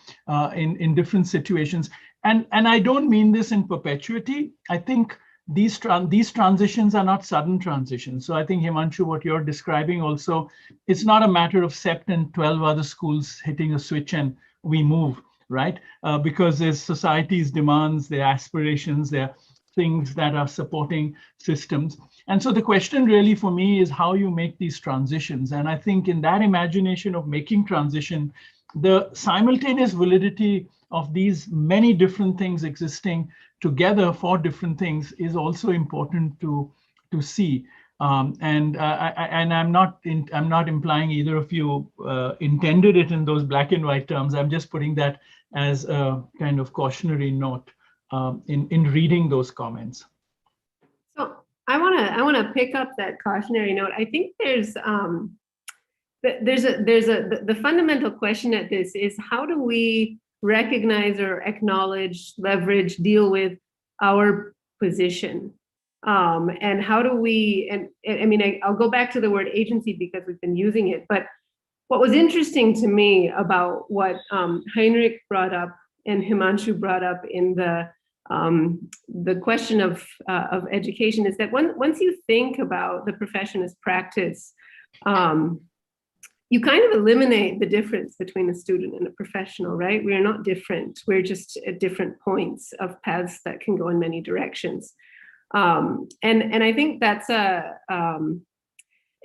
in different situations. And I don't mean this in perpetuity. I think these transitions are not sudden transitions. So I think, Himanshu, what you're describing also, it's not a matter of SEPT and 12 other schools hitting a switch and we move, right? Because there's society's demands, their aspirations, their things that are supporting systems. And so the question really for me is how you make these transitions. And I think in that imagination of making transition, the simultaneous validity of these many different things existing together for different things is also important to see. And I'm not implying either of you intended it in those black and white terms. I'm just putting that as a kind of cautionary note in reading those comments. So I want to pick up that cautionary note. I think the fundamental question at this is, how do we recognize or acknowledge, leverage, deal with our position? And how do we, and I mean, I'll go back to the word agency because we've been using it, but what was interesting to me about what Heinrich brought up and Himanshu brought up in the question of education is that once you think about the profession as practice, you kind of eliminate the difference between a student and a professional, right? We're not different. We're just at different points of paths that can go in many directions. And I think that's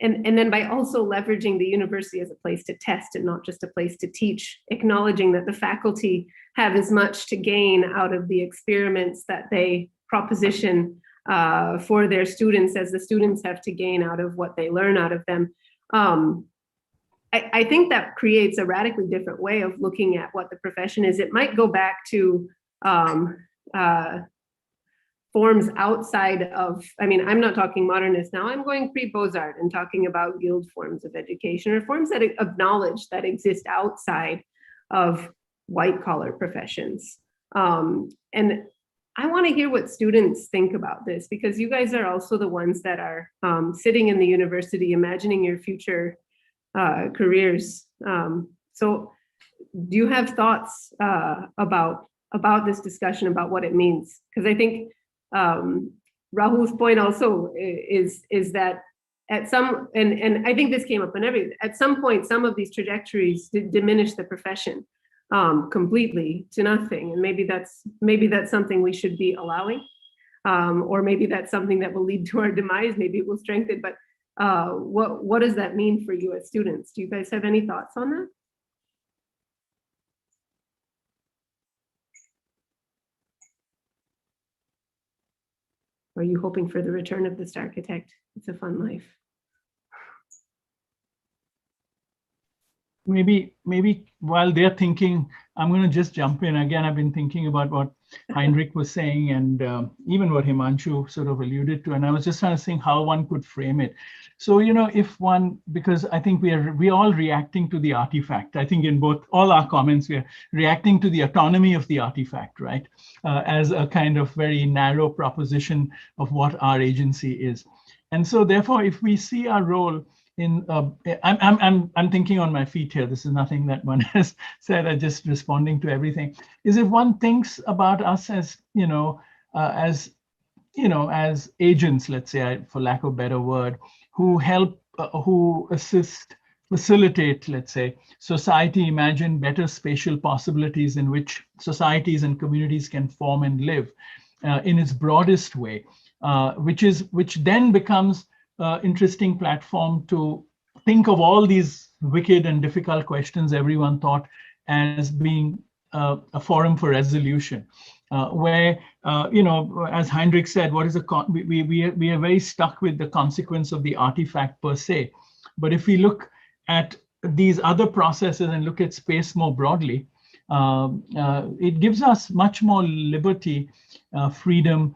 and then by also leveraging the university as a place to test and not just a place to teach, acknowledging that the faculty have as much to gain out of the experiments that they proposition for their students as the students have to gain out of what they learn out of them. I think that creates a radically different way of looking at what the profession is. It might go back to forms outside of, I mean, I'm not talking modernist now, I'm going pre-Beaux-Arts and talking about guild forms of education or forms that acknowledge that exist outside of white collar professions. And I want to hear what students think about this, because you guys are also the ones that are sitting in the university, imagining your future careers. So do you have thoughts about this discussion, about what it means? Because I think Rahul's point also is that at some, and I think this came up in at some point, some of these trajectories diminish the profession completely to nothing. And maybe that's something we should be allowing, or maybe that's something that will lead to our demise. Maybe it will strengthen, but what does that mean for you as students? Do you guys have any thoughts on that? Or are you hoping for the return of this architect? It's a fun life. Maybe while they're thinking, I'm going to just jump in. Again, I've been thinking about what Heinrich was saying and even what Himanshu sort of alluded to. And I was just trying to think how one could frame it. So, if one, because I think we're all reacting to the artifact. I think in all our comments, we're reacting to the autonomy of the artifact, right? As a kind of very narrow proposition of what our agency is. And so therefore, if we see our role in, I'm thinking on my feet here. This is nothing that one has said. I'm just responding to everything. Is if one thinks about us as as agents, let's say, for lack of a better word, who help, who assist, facilitate, let's say, society imagine better spatial possibilities in which societies and communities can form and live in its broadest way, which then becomes interesting platform to think of all these wicked and difficult questions everyone thought as being a forum for resolution, where as Heinrich said, what is we are very stuck with the consequence of the artifact per se. But if we look at these other processes and look at space more broadly, it gives us much more liberty, freedom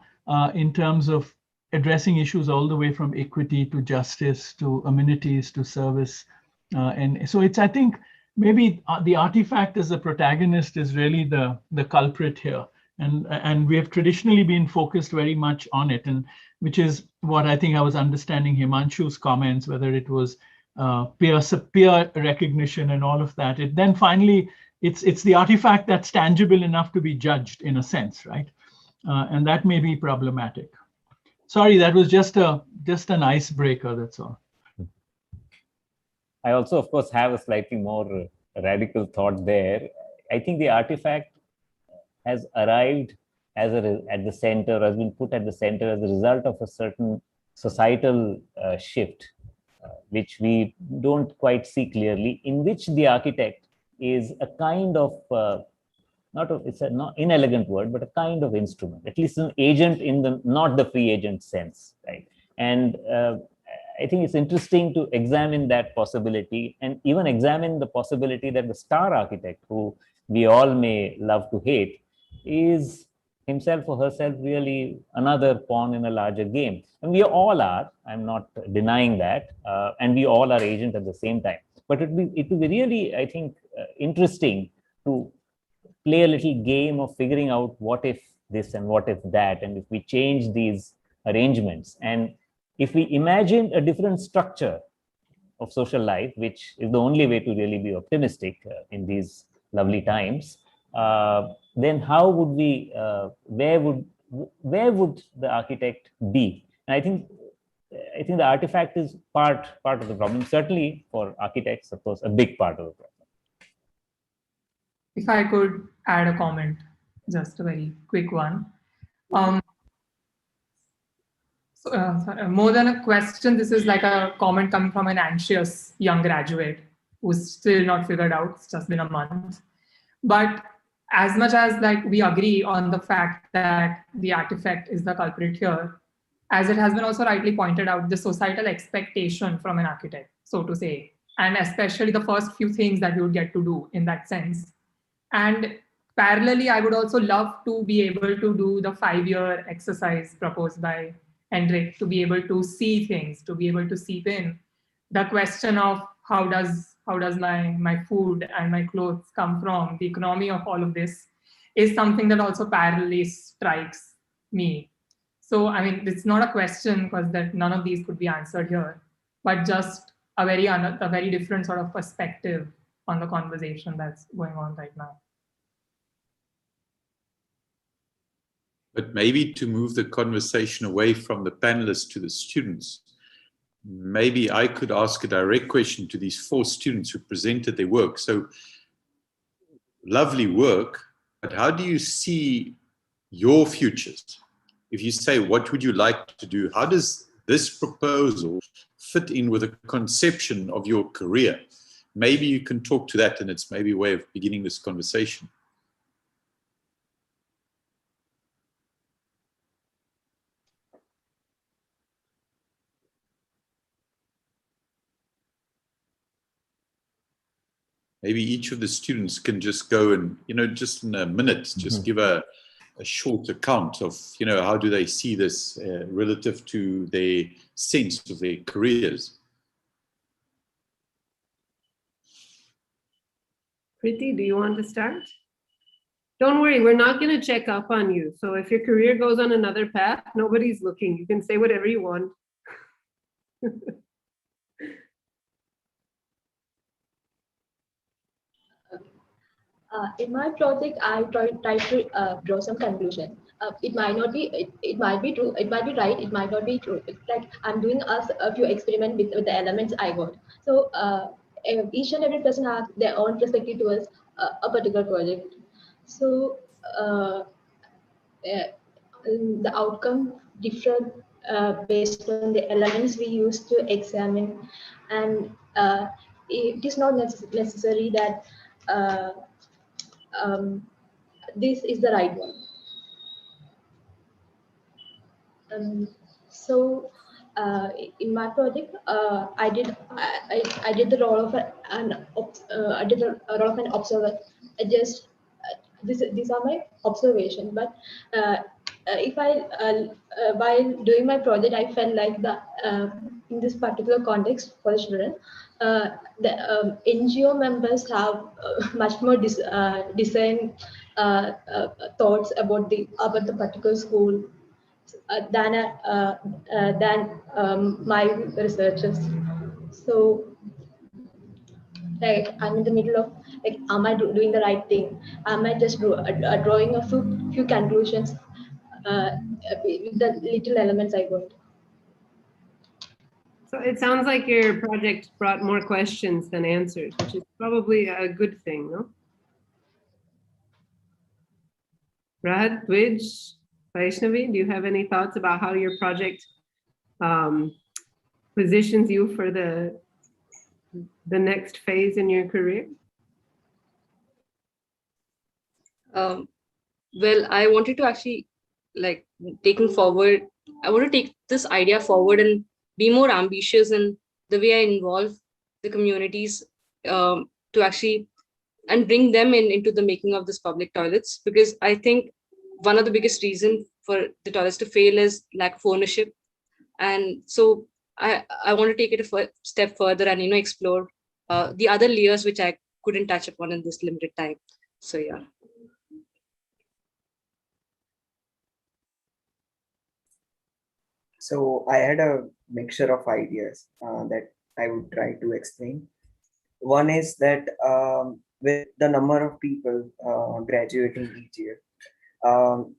in terms of addressing issues all the way from equity to justice to amenities to service. And so I think maybe the artifact as a protagonist is really the culprit here. And we have traditionally been focused very much on it, and which is what I think I was understanding Himanshu's comments, whether it was peer recognition and all of that. Then finally, it's the artifact that's tangible enough to be judged in a sense, right? And that may be problematic. Sorry, that was just an icebreaker, that's all. I also, of course, have a slightly more radical thought there. I think the artifact has arrived at the center, has been put at the center as a result of a certain societal shift, which we don't quite see clearly, in which the architect is a kind of it's a not inelegant word, but a kind of instrument, at least an agent in the not the free agent sense, right? And I think it's interesting to examine that possibility and even examine the possibility that the star architect, who we all may love to hate, is himself or herself really another pawn in a larger game. And we all are, I'm not denying that, and we all are agent at the same time. But it would be really, I think, interesting to play a little game of figuring out what if this and what if that, and if we change these arrangements, and if we imagine a different structure of social life, which is the only way to really be optimistic in these lovely times, then how would we, where would the architect be? And I think the artifact is part of the problem, certainly for architects, of course, a big part of the problem. If I could add a comment, just a very quick one. More than a question, this is like a comment coming from an anxious young graduate who's still not figured out. It's just been a month. But as much as like we agree on the fact that the artifact is the culprit here, as it has been also rightly pointed out, the societal expectation from an architect, so to say, and especially the first few things that you would get to do in that sense. And parallelly, I would also love to be able to do the 5-year exercise proposed by Hendrik, to be able to see things, to be able to seep in the question of how does my food and my clothes come from, the economy of all of this is something that also parallelly strikes me. So, I mean, it's not a question because that none of these could be answered here, but just a very different sort of perspective on the conversation that's going on right now. But maybe to move the conversation away from the panelists to the students, maybe I could ask a direct question to these 4 students who presented their work. So, lovely work, but how do you see your futures? If you say, what would you like to do? How does this proposal fit in with a conception of your career? Maybe you can talk to that, and it's maybe a way of beginning this conversation. maybe each of the students can just go and, just in a minute, just give a short account of, how do they see this relative to their sense of their careers. Preeti, do you want to start? Don't worry, we're not going to check up on you. So if your career goes on another path, nobody's looking. You can say whatever you want. In my project, I try to draw some conclusion. It might not be, it might be true, it might be right, it might not be true. It's like I'm doing a few experiments with the elements I got. So each and every person has their own perspective towards a particular project. So the outcome different based on the elements we use to examine, and it is not necessary that this is the right one. So in my project, I did the role of an observer. These are my observations, but if while doing my project, I felt like in this particular context for the children, the NGO members have much more design thoughts about the particular school than my researchers. So like I'm in the middle of like, am I doing the right thing? Am I just drawing a few conclusions with the little elements I got? So it sounds like your project brought more questions than answers, which is probably a good thing, no? Rahat, Dwij, Vaishnavi, do you have any thoughts about how your project positions you for the next phase in your career? Well, I wanted to actually I want to take this idea forward and be more ambitious in the way I involve the communities to actually and bring them into the making of this public toilets, because I think one of the biggest reasons for the toilets to fail is lack of ownership. And so I want to take it a step further and explore the other layers which I couldn't touch upon in this limited time. So yeah. So I had a mixture of ideas that I would try to explain. One is that with the number of people graduating each year,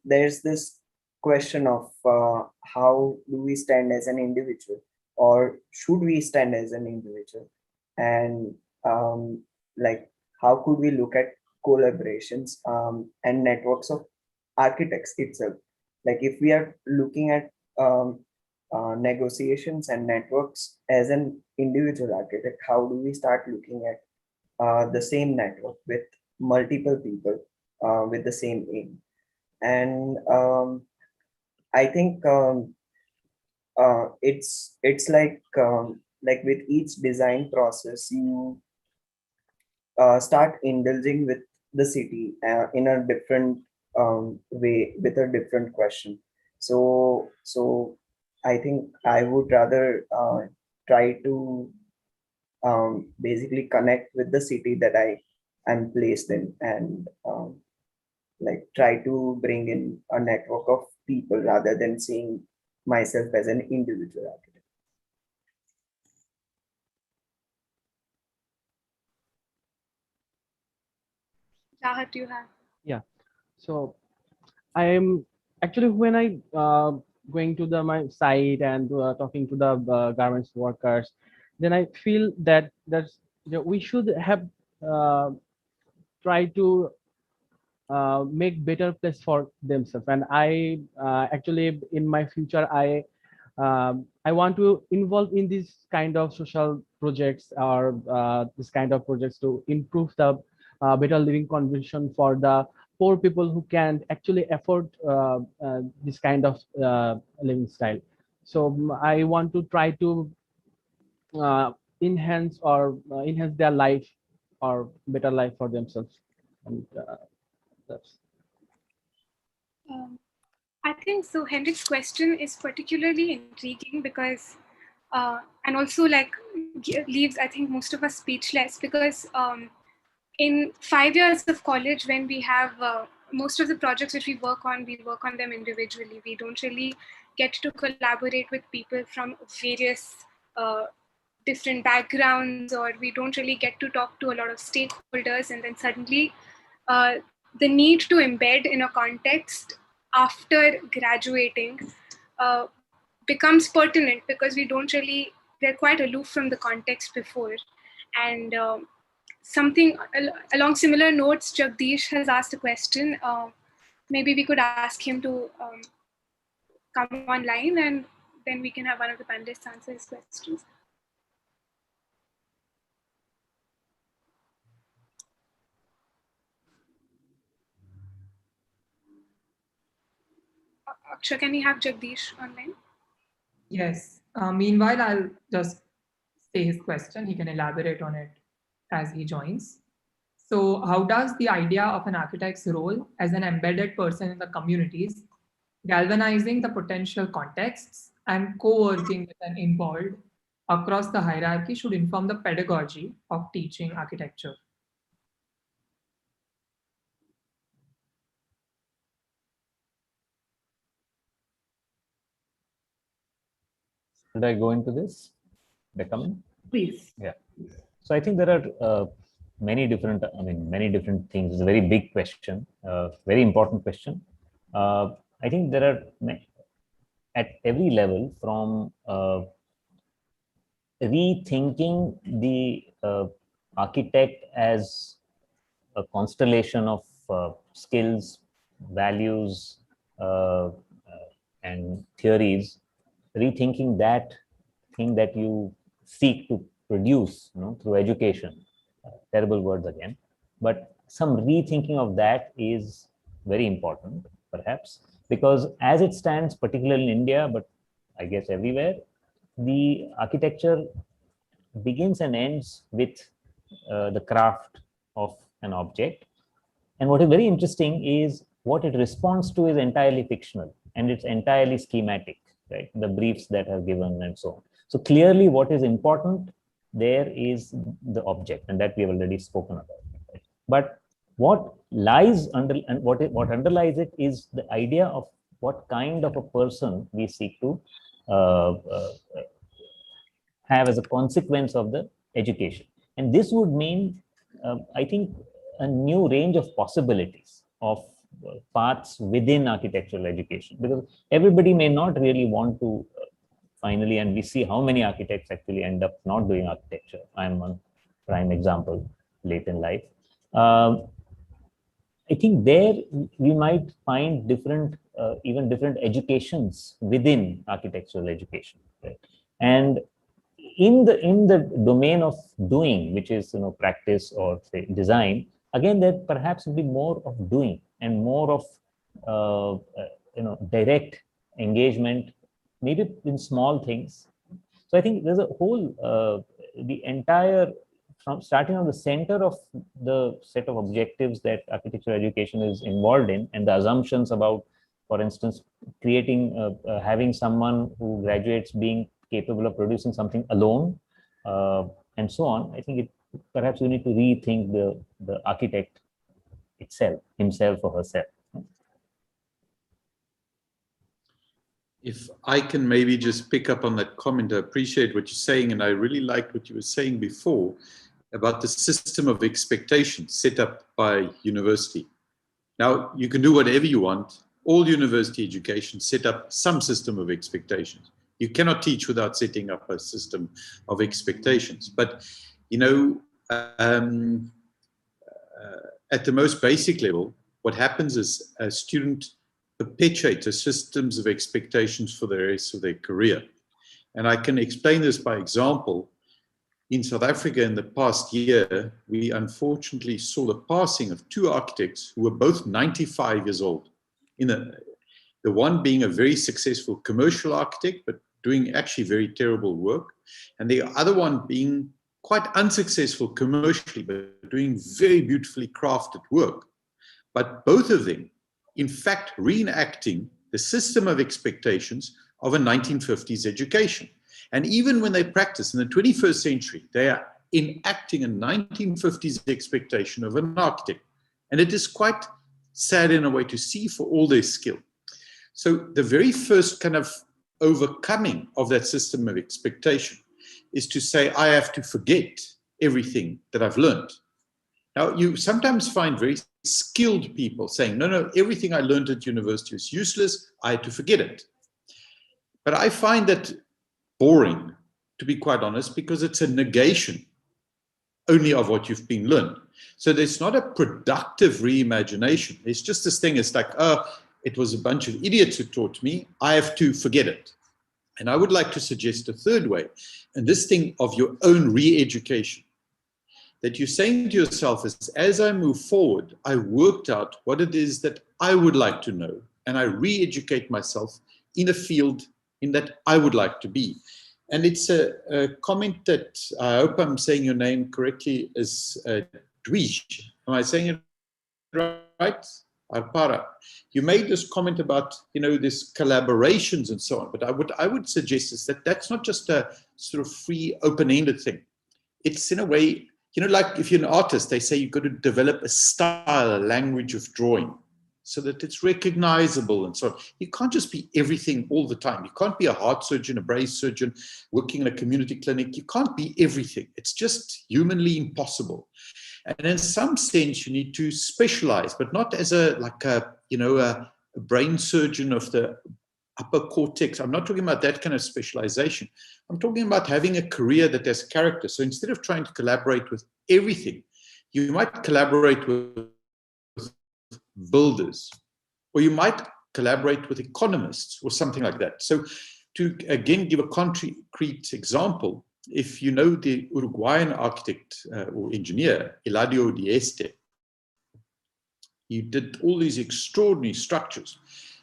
there's this question of how do we stand as an individual, or should we stand as an individual, and how could we look at collaborations and networks of architects itself. Like if we are looking at negotiations and networks as an individual architect, how do we start looking at the same network with multiple people with the same aim? And I think it's like with each design process, you start indulging with the city in a different way with a different question. So I think I would rather try to basically connect with the city that I am placed in, and try to bring in a network of people rather than seeing myself as an individual architect. Rahat, do you have? Yeah. So I am actually, when I going to my site and talking to the garments workers, then I feel that we should have try to make better place for themselves. And I actually in my future I want to involve in this kind of social projects, or this kind of projects to improve the better living condition for the poor people who can actually afford this kind of living style. So I want to try to enhance their life or better life for themselves. And that's I think so. Hendrik's question is particularly intriguing because, and also like leaves, I think, most of us speechless because in 5 years of college, when we have most of the projects which we work on them individually. We don't really get to collaborate with people from various different backgrounds, or we don't really get to talk to a lot of stakeholders. And then suddenly the need to embed in a context after graduating becomes pertinent because we're quite aloof from the context before. And something along similar notes, Jagdish has asked a question. Maybe we could ask him to come online, and then we can have one of the panelists answer his questions. Akshay, can we have Jagdish online? Yes. Meanwhile, I'll just say his question. He can elaborate on it as he joins. So how does the idea of an architect's role as an embedded person in the communities, galvanizing the potential contexts and co-working with an involved across the hierarchy should inform the pedagogy of teaching architecture? Should I go into this? They're coming? Please. Yeah. So I think there are many different things. It's a very big question, very important question. I think there are at every level, from rethinking the architect as a constellation of skills, values, and theories, rethinking that thing that you seek to produce, through education. Terrible words again, but some rethinking of that is very important, perhaps, because as it stands, particularly in India, but I guess everywhere, the architecture begins and ends with the craft of an object. And what is very interesting is what it responds to is entirely fictional and it's entirely schematic, right? The briefs that are given and so on. So clearly what is important there is the object, and that we have already spoken about. Right? But what lies under and what underlies it is the idea of what kind of a person we seek to have as a consequence of the education. And this would mean, I think, a new range of possibilities of paths within architectural education, because everybody may not really want to finally, and we see how many architects actually end up not doing architecture. I'm one prime example late in life. I think there we might find different, even different educations within architectural education. Right? And in the domain of doing, which is practice or say design, again there perhaps will be more of doing and more of direct engagement, maybe in small things. So I think there's a whole the entire, from starting on the center of the set of objectives that architectural education is involved in, and the assumptions about, for instance, creating having someone who graduates being capable of producing something alone, and so on. I think perhaps we need to rethink the architect itself, himself or herself. If I can maybe just pick up on that comment, I appreciate what you're saying, and I really liked what you were saying before about the system of expectations set up by university. Now, you can do whatever you want. All university education set up some system of expectations. You cannot teach without setting up a system of expectations. But, at the most basic level, what happens is a student perpetuates the systems of expectations for the rest of their career. And I can explain this by example. In South Africa in the past year, we unfortunately saw the passing of two architects who were both 95 years old. The one being a very successful commercial architect, but doing actually very terrible work. And the other one being quite unsuccessful commercially, but doing very beautifully crafted work. But both of them, in fact, reenacting the system of expectations of a 1950s education. And even when they practice in the 21st century, they are enacting a 1950s expectation of an architect. And it is quite sad in a way to see for all their skill. So the very first kind of overcoming of that system of expectation is to say, I have to forget everything that I've learned. Now, you sometimes find very skilled people saying, no, everything I learned at university is useless. I had to forget it. But I find that boring, to be quite honest, because it's a negation only of what you've been learned. So there's not a productive reimagination. It's just this thing, it's like, oh, it was a bunch of idiots who taught me, I have to forget it. And I would like to suggest a third way, and this thing of your own re-education, that you're saying to yourself is, as I move forward, I worked out what it is that I would like to know, and I re-educate myself in a field in that I would like to be. And it's a comment that, I hope I'm saying your name correctly, is Dwij. Am I saying it right? Hirpara. You made this comment about, this collaborations and so on, but I would suggest is that that's not just a sort of free, open-ended thing. It's in a way, like if you're an artist, they say you've got to develop a style, a language of drawing, so that it's recognizable and so on. You can't just be everything all the time. You can't be a heart surgeon, a brain surgeon, working in a community clinic. You can't be everything. It's just humanly impossible. And in some sense, you need to specialize, but not as a brain surgeon of the upper cortex. I'm not talking about that kind of specialization. I'm talking about having a career that has character. So instead of trying to collaborate with everything, you might collaborate with builders, or you might collaborate with economists or something like that. So to again give a concrete example, if you know the Uruguayan architect or engineer, Eladio Dieste, he did all these extraordinary structures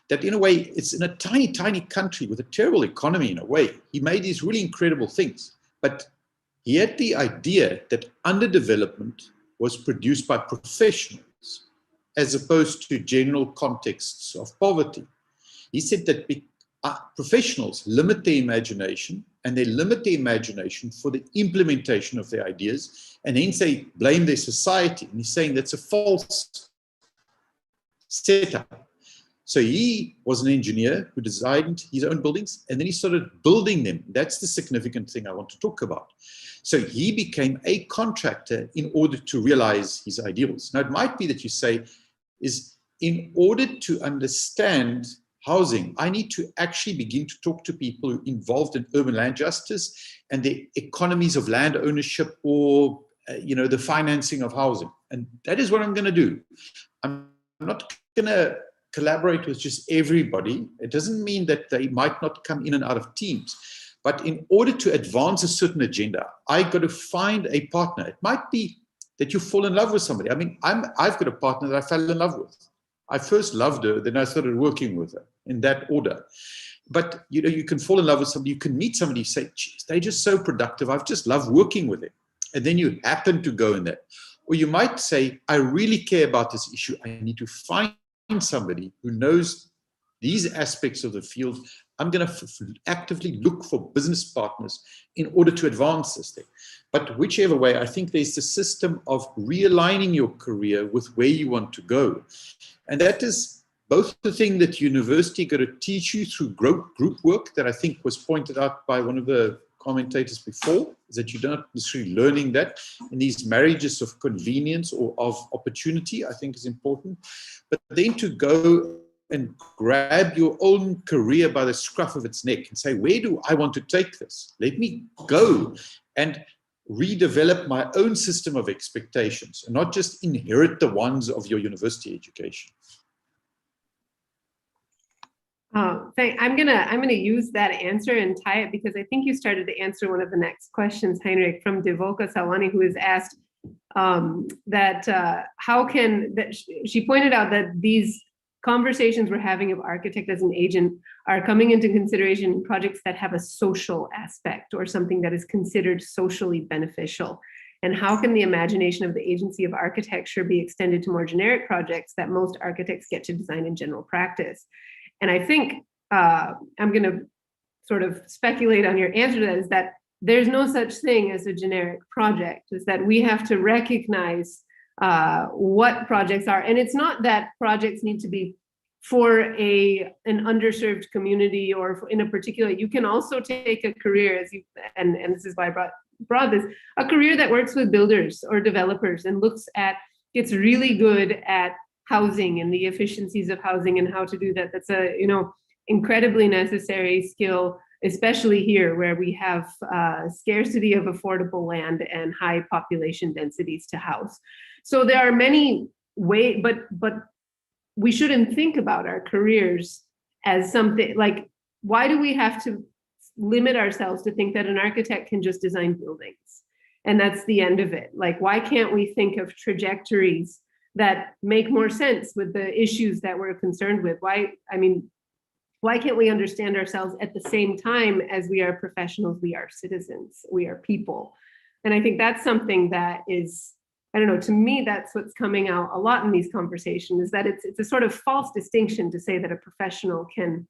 that in a way, it's in a tiny, tiny country with a terrible economy in a way. He made these really incredible things, but he had the idea that underdevelopment was produced by professionals as opposed to general contexts of poverty. He said that professionals limit their imagination, and they limit their imagination for the implementation of their ideas, and hence they blame their society. And he's saying that's a false setup. So he was an engineer who designed his own buildings, and then he started building them. That's the significant thing I want to talk about. So he became a contractor in order to realize his ideals. Now, it might be that you say, is in order to understand housing, I need to actually begin to talk to people who are involved in urban land justice and the economies of land ownership, or the financing of housing. And that is what I'm going to do. I'm not going to collaborate with just everybody. It doesn't mean that they might not come in and out of teams. But in order to advance a certain agenda, I got to find a partner. It might be that you fall in love with somebody. I mean, I've got a partner that I fell in love with. I first loved her, then I started working with her in that order. But you can fall in love with somebody, you can meet somebody, you say, geez, they're just so productive, I've just loved working with them. And then you happen to go in that. Or you might say, I really care about this issue. I need to find somebody who knows these aspects of the field. I'm going to actively look for business partners in order to advance this thing. But whichever way, I think there's the system of realigning your career with where you want to go. And that is both the thing that university got to teach you through group work that I think was pointed out by one of the commentators before, is that you're not necessarily learning that. And these marriages of convenience or of opportunity, I think is important. But then to go and grab your own career by the scruff of its neck and say, where do I want to take this? Let me go and redevelop my own system of expectations and not just inherit the ones of your university education. I'm gonna use that answer and tie it, because I think you started to answer one of the next questions, Heinrich, from Devolka Salwani, who has asked she pointed out that these conversations we're having of architect as an agent are coming into consideration in projects that have a social aspect or something that is considered socially beneficial. And how can the imagination of the agency of architecture be extended to more generic projects that most architects get to design in general practice? And I think I'm going to sort of speculate on your answer to that, is that there's no such thing as a generic project, is that we have to recognize what projects are. And it's not that projects need to be for an underserved community or in a particular, you can also take a career, as you, and this is why I brought this, a career that works with builders or developers and gets really good at housing and the efficiencies of housing and how to do that. That's a, incredibly necessary skill, especially here where we have scarcity of affordable land and high population densities to house. So there are many ways, but we shouldn't think about our careers as something like, why do we have to limit ourselves to think that an architect can just design buildings and that's the end of it? Like, why can't we think of trajectories that make more sense with the issues that we're concerned with? Why can't we understand ourselves at the same time as we are professionals, we are citizens, we are people? And I think that's something that is, I don't know, to me, that's what's coming out a lot in these conversations, is that it's a sort of false distinction to say that a professional can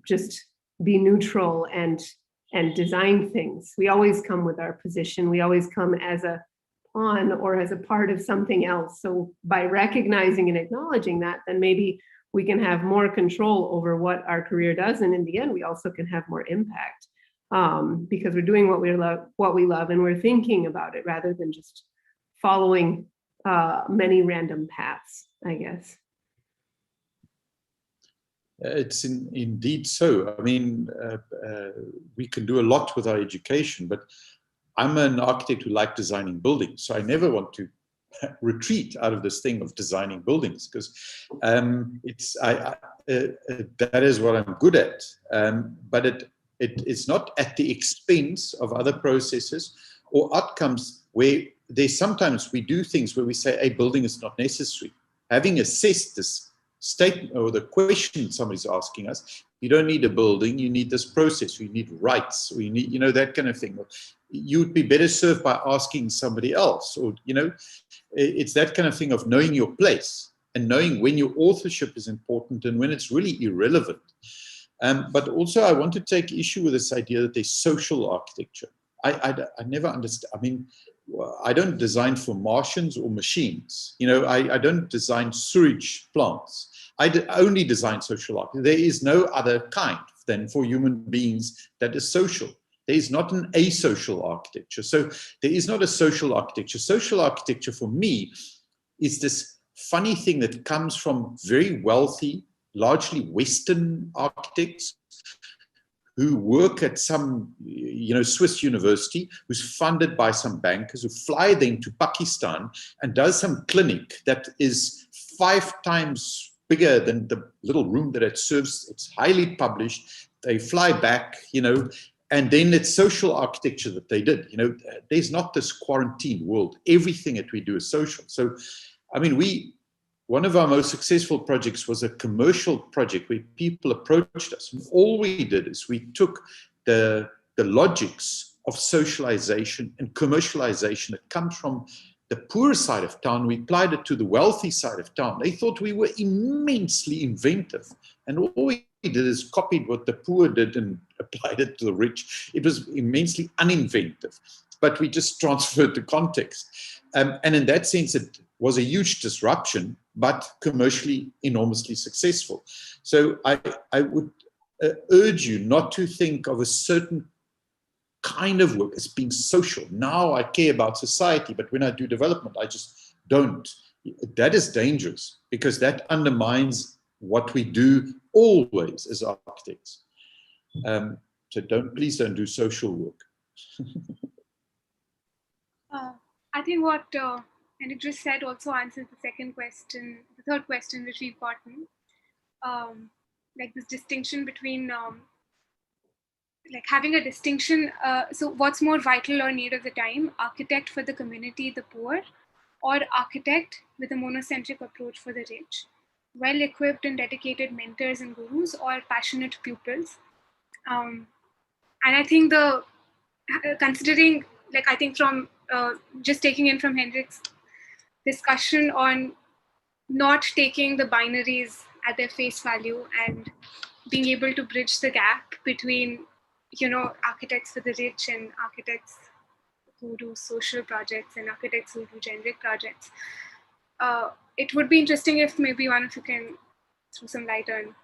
just be neutral and design things. We always come with our position. We always come as a pawn or as a part of something else. So by recognizing and acknowledging that, then maybe we can have more control over what our career does. And in the end, we also can have more impact because we're doing what we love and we're thinking about it rather than just following many random paths, I guess. It's indeed so. I mean, we can do a lot with our education, but I'm an architect who likes designing buildings. So I never want to retreat out of this thing of designing buildings, because that is what I'm good at. But it's not at the expense of other processes or outcomes where sometimes we do things where we say a building is not necessary. Having assessed this statement or the question somebody's asking us, you don't need a building, you need this process, you need rights, or you need, that kind of thing. You'd be better served by asking somebody else, or, it's that kind of thing of knowing your place and knowing when your authorship is important and when it's really irrelevant. But also I want to take issue with this idea that there's social architecture. I never understand. I mean, I don't design for Martians or machines. I don't design sewage plants. I only design social architecture. There is no other kind than for human beings that is social. There is not an asocial architecture. So there is not a social architecture. Social architecture for me is this funny thing that comes from very wealthy, largely Western architects who work at some, Swiss university, who's funded by some bankers, who fly then to Pakistan and does some clinic that is 5 times bigger than the little room that it serves. It's highly published. They fly back, and then it's social architecture that they did. There's not this quarantine world. Everything that we do is social. So, I mean, one of our most successful projects was a commercial project where people approached us. And all we did is we took the logics of socialization and commercialization that comes from the poor side of town. We applied it to the wealthy side of town. They thought we were immensely inventive. And all we did is copied what the poor did and applied it to the rich. It was immensely uninventive, but we just transferred the context. And in that sense, it was a huge disruption, but commercially enormously successful. So I would urge you not to think of a certain kind of work as being social. Now I care about society, but when I do development, I just don't. That is dangerous because that undermines what we do always as architects. So please don't do social work. I think what Henrik just said also answers the third question which we've gotten. Like this distinction between like having a distinction. So what's more vital or need of the time, architect for the community, the poor, or architect with a monocentric approach for the rich? well-equipped and dedicated mentors and gurus or passionate pupils. And I think considering, like, I think from just taking in from Hendrik's discussion on not taking the binaries at their face value and being able to bridge the gap between, architects for the rich and architects who do social projects and architects who do generic projects. It would be interesting if maybe one of you can throw some light on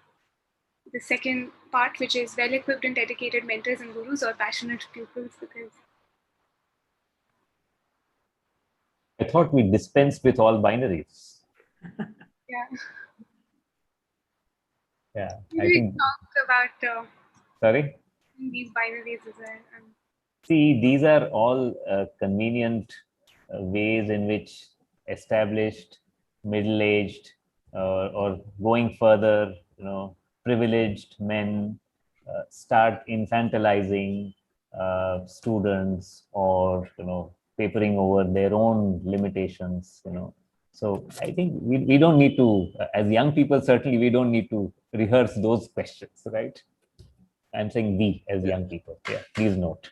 the second part, which is well-equipped and dedicated mentors and gurus or passionate pupils, because I thought we dispensed with all binaries. yeah. Yeah, Maybe I think. Talk about Sorry? These binaries as well. See, these are all convenient ways in which established, middle-aged, or going further, privileged men start infantilizing students, or papering over their own limitations. So I think we don't need to, as young people, certainly we don't need to rehearse those questions, right? I'm saying we as young people. Yeah, please note.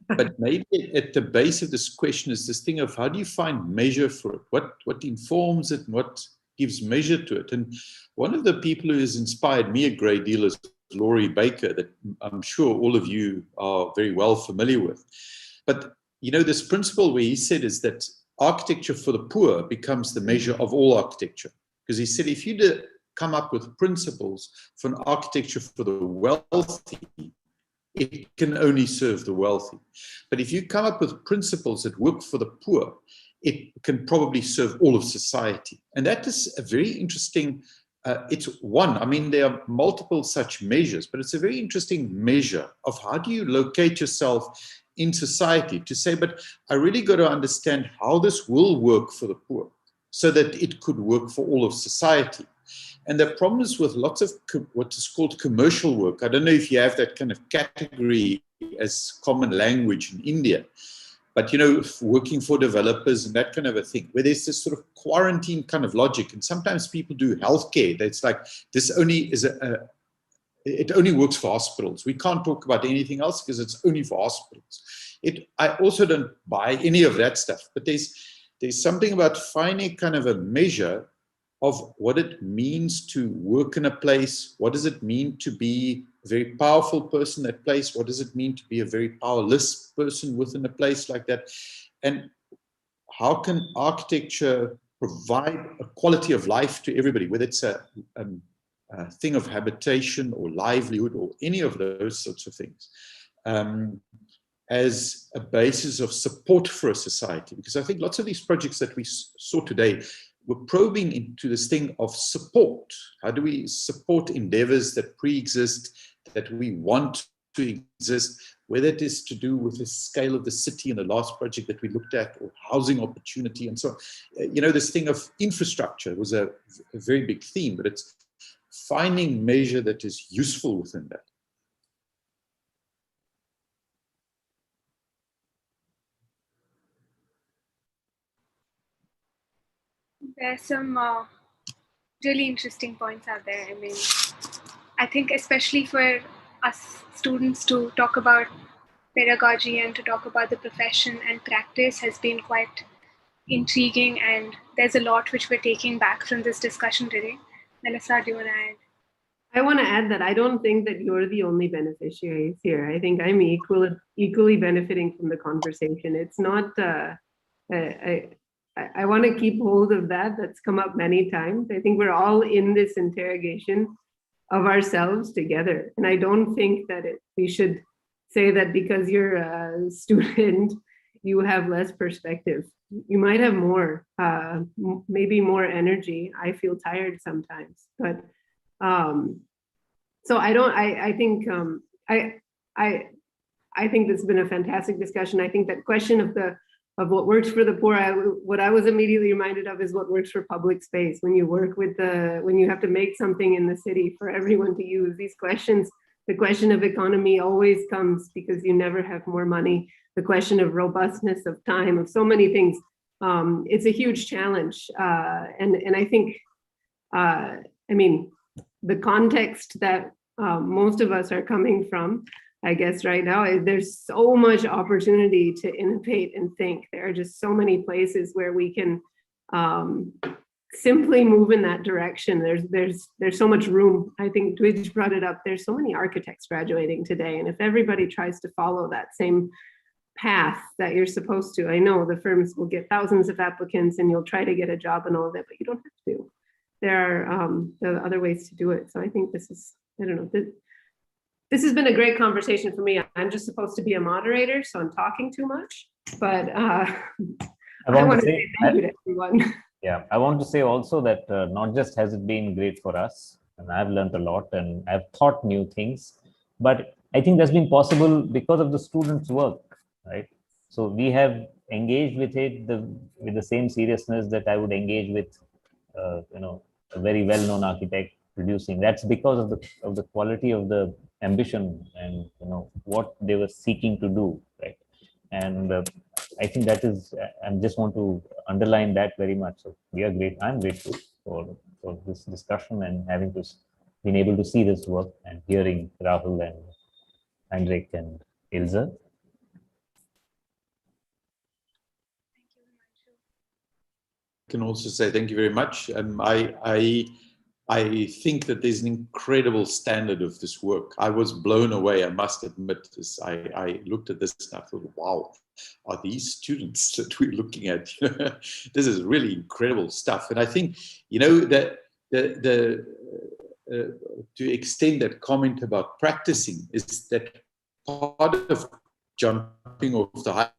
But maybe at the base of this question is this thing of how do you find measure for it? What informs it and what gives measure to it? And one of the people who has inspired me a great deal is Laurie Baker, that I'm sure all of you are very well familiar with. But this principle where he said is that architecture for the poor becomes the measure of all architecture. Because he said if you come up with principles for an architecture for the wealthy, it can only serve the wealthy. But if you come up with principles that work for the poor, it can probably serve all of society. And that is a very interesting, it's one, there are multiple such measures, but it's a very interesting measure of how do you locate yourself in society to say, but I really got to understand how this will work for the poor so that it could work for all of society. And the problem is with lots of what is called commercial work. I don't know if you have that kind of category as common language in India, but working for developers and that kind of a thing, where there's this sort of quarantine kind of logic. And sometimes people do healthcare. That's like, this only is it only works for hospitals. We can't talk about anything else because it's only for hospitals. I also don't buy any of that stuff, but there's something about finding kind of a measure of what it means to work in a place. What does it mean to be a very powerful person in that place? What does it mean to be a very powerless person within a place like that? And how can architecture provide a quality of life to everybody, whether it's a thing of habitation or livelihood or any of those sorts of things, as a basis of support for a society? Because I think lots of these projects that we saw today, we're probing into this thing of support. How do we support endeavors that pre-exist, that we want to exist, whether it is to do with the scale of the city in the last project that we looked at, or housing opportunity and so on. This thing of infrastructure was a very big theme, but it's finding measure that is useful within that. There's some really interesting points out there. I think especially for us students to talk about pedagogy and to talk about the profession and practice has been quite intriguing, and there's a lot which we're taking back from this discussion today. Melissa, do you want to add? I want to add that I don't think that you're the only beneficiaries here. I think I'm equally benefiting from the conversation. It's not, I want to keep hold of that. That's come up many times. I think we're all in this interrogation of ourselves together. And I don't think that we should say that because you're a student, you have less perspective. You might have more, maybe more energy. I feel tired sometimes, but so I think this has been a fantastic discussion. I think that question of what works for the poor, what I was immediately reminded of is what works for public space. When you work with when you have to make something in the city for everyone to use, these questions, the question of economy always comes because you never have more money. The question of robustness of time, of so many things. It's a huge challenge. And I think I mean, the context that most of us are coming from, I guess right now, there's so much opportunity to innovate and think. There are just so many places where we can simply move in that direction. There's so much room. I think Dwij brought it up. There's so many architects graduating today, and if everybody tries to follow that same path that you're supposed to, I know the firms will get thousands of applicants, and you'll try to get a job and all of that, but you don't have to. There are other ways to do it. So I think this is, I don't know, this has been a great conversation for me. I'm just supposed to be a moderator, so I'm talking too much, but I want to say thank you to everyone. Yeah, I want to say also that not just has it been great for us, and I've learned a lot and I've thought new things, but I think that's been possible because of the students' work, right? So we have engaged with it with the same seriousness that I would engage with, a very well-known architect producing. That's because of the quality of the ambition and what they were seeking to do, right? And I think that is, I just want to underline that very much. So we are great. I'm grateful for this discussion and been able to see this work and hearing Rahul and Hendrik and Ilze. I can also say thank you very much. I think that there's an incredible standard of this work. I was blown away, I must admit. I looked at this and I thought, wow, are these students that we're looking at? This is really incredible stuff. And I think, that to extend that comment about practicing is that part of jumping off the high.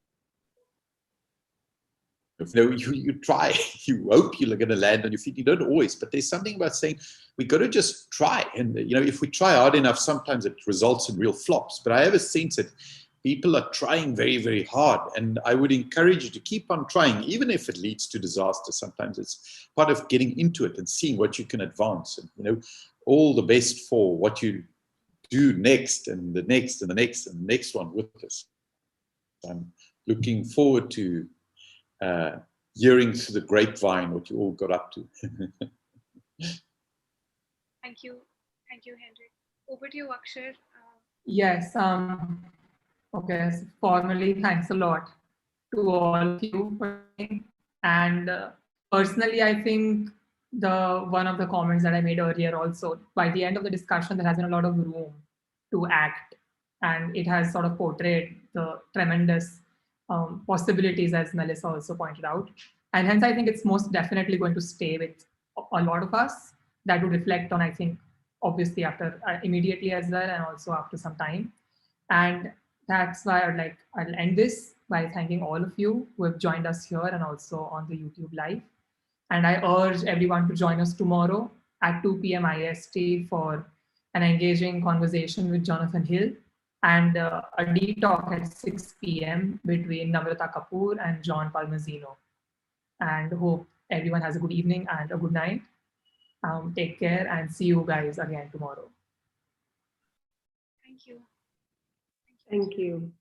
You try, you hope you're going to land on your feet. You don't always, but there's something about saying we got to just try. And if we try hard enough, sometimes it results in real flops. But I have a sense that people are trying very, very hard, and I would encourage you to keep on trying, even if it leads to disaster. Sometimes it's part of getting into it and seeing what you can advance. And all the best for what you do next, and the next, and the next, and the next one with us. I'm looking forward to hearing through the grapevine what you all got up to. Thank you, Hendrik. Over to you, Akshar. Yes. Okay. So formally, thanks a lot to all of you. And personally, I think one of the comments that I made earlier also, by the end of the discussion, there has been a lot of room to act, and it has sort of portrayed the tremendous possibilities, as Melissa also pointed out. And hence, I think it's most definitely going to stay with a lot of us. That would reflect on, I think, obviously after immediately as well, and also after some time. And that's why I'll end this by thanking all of you who have joined us here and also on the YouTube Live. And I urge everyone to join us tomorrow at 2 p.m. IST for an engaging conversation with Jonathan Hill, and a D-Talk at 6 p.m. between Namrata Kapoor and John Palmazino. And hope everyone has a good evening and a good night. Take care and see you guys again tomorrow. Thank you. Thank you.